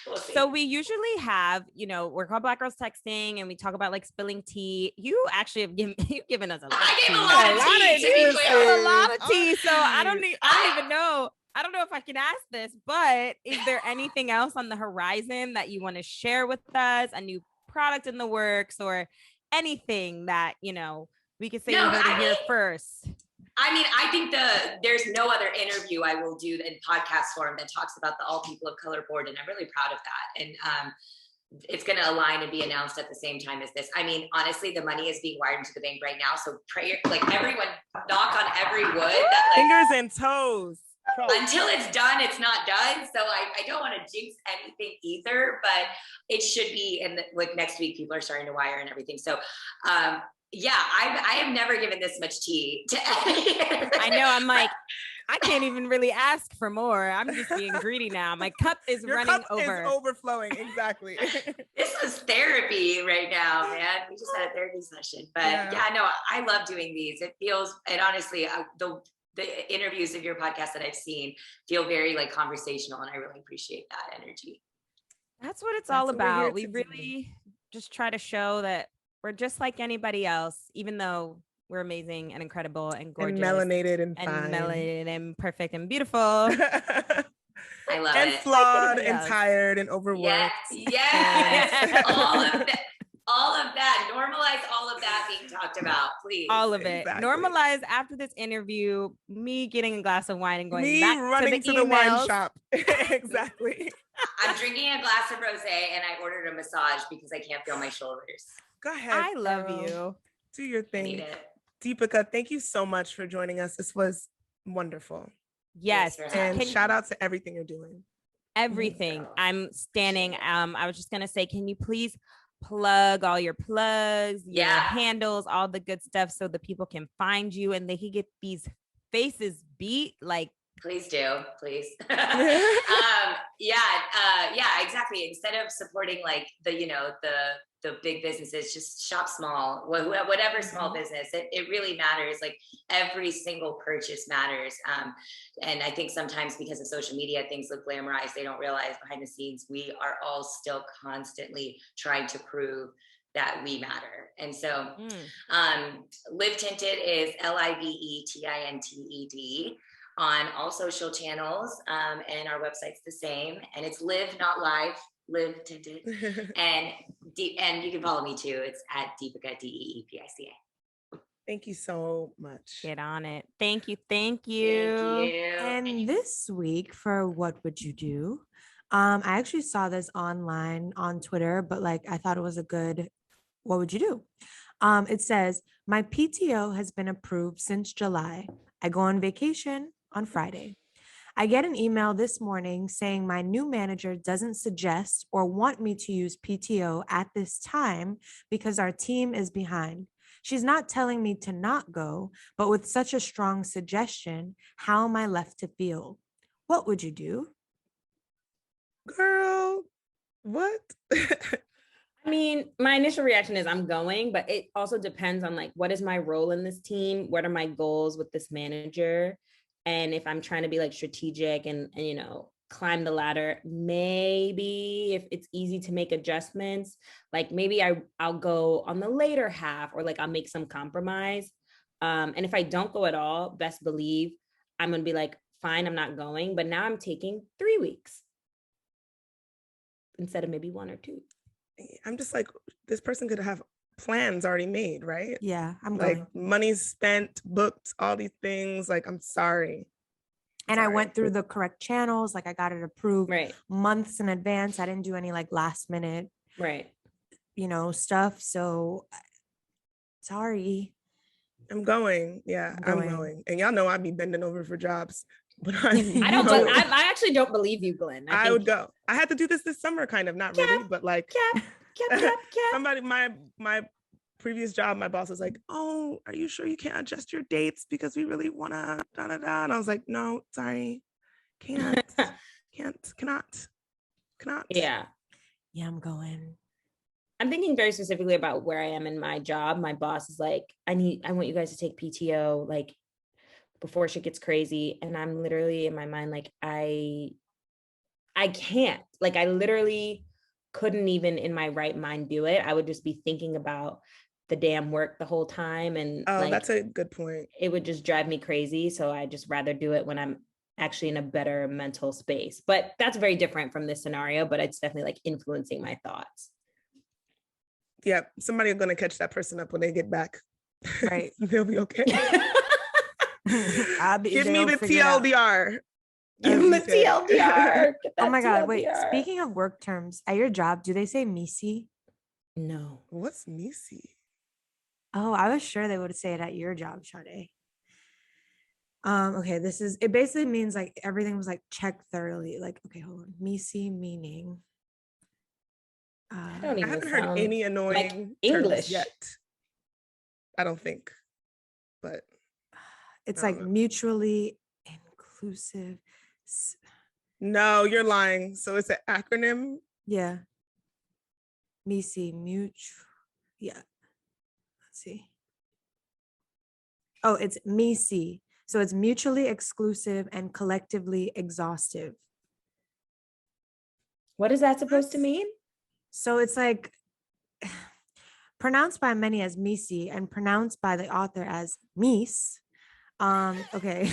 S4: We'll see.
S1: So we usually have, we're called Black Girls Texting, and we talk about like spilling tea. You actually have given us a lot.
S4: I gave a lot of tea.
S1: So I don't even know. I don't know if I can ask this, but is there anything else on the horizon that you want to share with us? A new product in the works, or anything that we could say we heard it here first?
S4: I mean, I think there's no other interview I will do in podcast form that talks about the All People of Color board, and I'm really proud of that. And it's going to align and be announced at the same time as this. I mean, honestly, the money is being wired into the bank right now. So pray, like everyone, knock on every wood. That, like,
S3: fingers and toes.
S4: Until it's done, it's not done. So I don't want to jinx anything either, but it should be. And like next week, people are starting to wire and everything. So yeah, I have never given this much tea to any.
S1: I know. I'm like, I can't even really ask for more. I'm just being greedy now. My cup is running over.
S3: Is overflowing. Exactly.
S4: This is therapy right now, man. We just had a therapy session, but yeah, no, I love doing these. It feels, and honestly, the interviews of your podcast that I've seen feel very like conversational, and I really appreciate that energy.
S1: That's what it's all about. We really just try to show that we're just like anybody else, even though we're amazing and incredible and gorgeous
S3: and melanated and
S1: melanated and perfect and beautiful.
S4: I love
S3: and
S4: it.
S3: flawed and tired and overworked.
S4: Yes. all of that. Normalize all of that being talked about, please.
S1: All of it. Exactly. Normalize after this interview, me getting a glass of wine and going back
S3: running to the wine shop. Exactly.
S4: I'm drinking a glass of rosé, and I ordered a massage because I can't feel my shoulders.
S3: Go ahead.
S1: I love you.
S3: Do your thing. Deepica, thank you so much for joining us. This was wonderful.
S1: Yes.
S3: And shout out to everything you're doing.
S1: Everything. I'm standing. I was just going to say, can you please plug all your plugs, your handles, all the good stuff, so the people can find you and they can get these faces beat? Like,
S4: please do, please. Exactly. Instead of supporting like the big businesses, just shop small, whatever small business, it really matters. Like every single purchase matters. And I think sometimes because of social media, things look glamorized. They don't realize behind the scenes, we are all still constantly trying to prove that we matter. And so Live Tinted is LIVETINTED on all social channels. And our website's the same. And it's Live, not Live. Live Tinted. and you can follow me too. It's at Deepica, DEEPICA.
S3: Thank you so much.
S1: Get on it. Thank you.
S4: Thank you.
S2: And this week for What Would You Do? I actually saw this online on Twitter, but like I thought it was a good what would you do? It says, my PTO has been approved since July. I go on vacation on Friday. I get an email this morning saying my new manager doesn't suggest or want me to use PTO at this time because our team is behind. She's not telling me to not go, but with such a strong suggestion, how am I left to feel? What would you do?
S3: Girl, what?
S1: I mean, my initial reaction is I'm going, but it also depends on like, what is my role in this team? What are my goals with this manager? And if I'm trying to be like strategic and climb the ladder, maybe if it's easy to make adjustments, like maybe I'll go on the later half, or like I'll make some compromise. And if I don't go at all, best believe I'm going to be like, fine, I'm not going. But now I'm taking 3 weeks instead of maybe 1 or 2.
S3: I'm just like, this person could have plans already made, right?
S2: Yeah, I'm
S3: like
S2: going.
S3: Money's spent, booked, all these things. Like, I'm sorry.
S2: And I went through the correct channels. Like I got it approved months in advance. I didn't do any like last minute, stuff. So sorry.
S3: I'm going. Yeah, I'm going. And y'all know I'd be bending over for jobs. But
S1: I actually don't believe you, Glynn.
S3: I would go. I had to do this summer, kind of, not really, but like somebody, my previous job, my boss was like, "Oh, are you sure you can't adjust your dates because we really want to da da da?" And I was like, "No, sorry, cannot."
S2: Yeah, I'm going.
S1: I'm thinking very specifically about where I am in my job. My boss is like, I want you guys to take PTO like before shit gets crazy. And I'm literally in my mind, like, I can't, like, I literally couldn't even in my right mind do it. I would just be thinking about the damn work the whole time. And
S3: that's a good point.
S1: It would just drive me crazy. So I just rather do it when I'm actually in a better mental space. But that's very different from this scenario, but it's definitely like influencing my thoughts.
S3: Yeah, somebody's going to catch that person up when they get back.
S2: Right.
S3: They'll be okay.
S2: Give
S3: me the TLDR.
S1: Give me the TLDR.
S2: Oh my God. Wait, speaking of work terms, at your job, do they say Misi?
S1: No.
S3: What's Misi?
S2: Oh, I was sure they would say it at your job, Sade. Okay, it basically means like everything was like checked thoroughly. Like, okay, hold on. Misi meaning.
S3: I haven't heard any annoying
S1: like English
S3: yet. I don't think, but
S2: it's like mutually inclusive.
S3: No, you're lying. So it's an acronym.
S2: Yeah. Misi mutual. Yeah. Let's see. Oh, it's Misi. So it's mutually exclusive and collectively exhaustive.
S1: What is that supposed to mean?
S2: So it's like pronounced by many as Misi and pronounced by the author as Mies. Okay.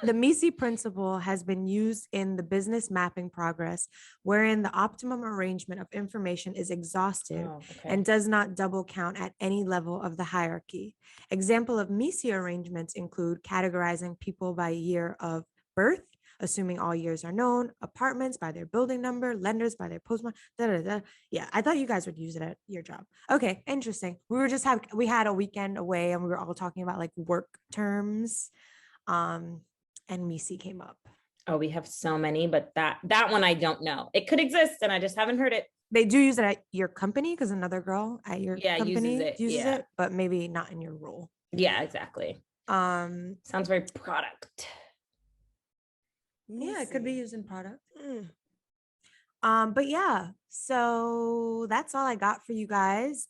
S2: The Misi principle has been used in the business mapping progress, wherein the optimum arrangement of information is exhaustive and does not double count at any level of the hierarchy. Example of Misi arrangements include categorizing people by year of birth, assuming all years are known, apartments by their building number, lenders by their postmark. Yeah, I thought you guys would use it at your job. Okay, interesting. We had a weekend away and we were all talking about like work terms. And Misi came up.
S1: Oh, we have so many, but that one I don't know. It could exist and I just haven't heard it.
S2: They do use it at your company because another girl at your company uses it, but maybe not in your role.
S1: Yeah, exactly. Sounds very product.
S2: Yeah, it could be used in product. But yeah, so that's all I got for you guys.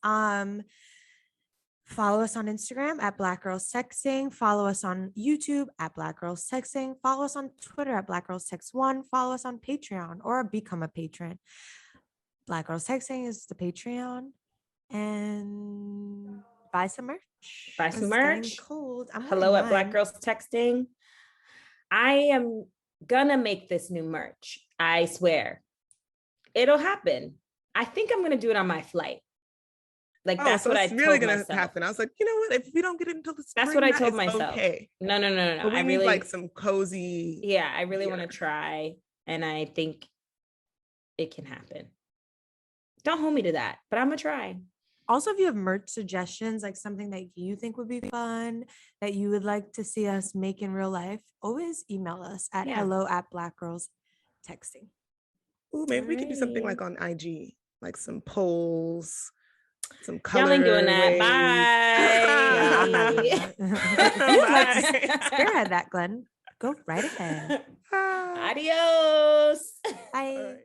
S2: Follow us on Instagram at Black Girls Texting. Follow us on YouTube at Black Girls Texting. Follow us on Twitter at Black Girls Text 1. Follow us on Patreon or become a patron. Black Girls Texting is the Patreon. And buy some merch.
S1: Buy some merch.
S2: Cold.
S1: Hello at Black Girls Texting. I am gonna make this new merch. I swear. It'll happen. I think I'm gonna do it on my flight. Like that's what I told
S3: really gonna
S1: myself.
S3: happen. I was like, you know what? If we don't get it until the spring,
S1: that's what I told myself.
S3: Okay.
S1: No.
S3: But we need like some cozy.
S1: Yeah, I really want to try, and I think it can happen. Don't hold me to that, but I'm gonna try.
S2: Also, if you have merch suggestions, like something that you think would be fun, that you would like to see us make in real life, always email us at hello@blackgirlstexting.
S3: Ooh, maybe we could do something like on IG, like some polls, some color.
S1: Y'all ain't doing that.
S2: Bye. Spearhead that, Glynn. Go right ahead.
S1: Adios.
S2: Bye.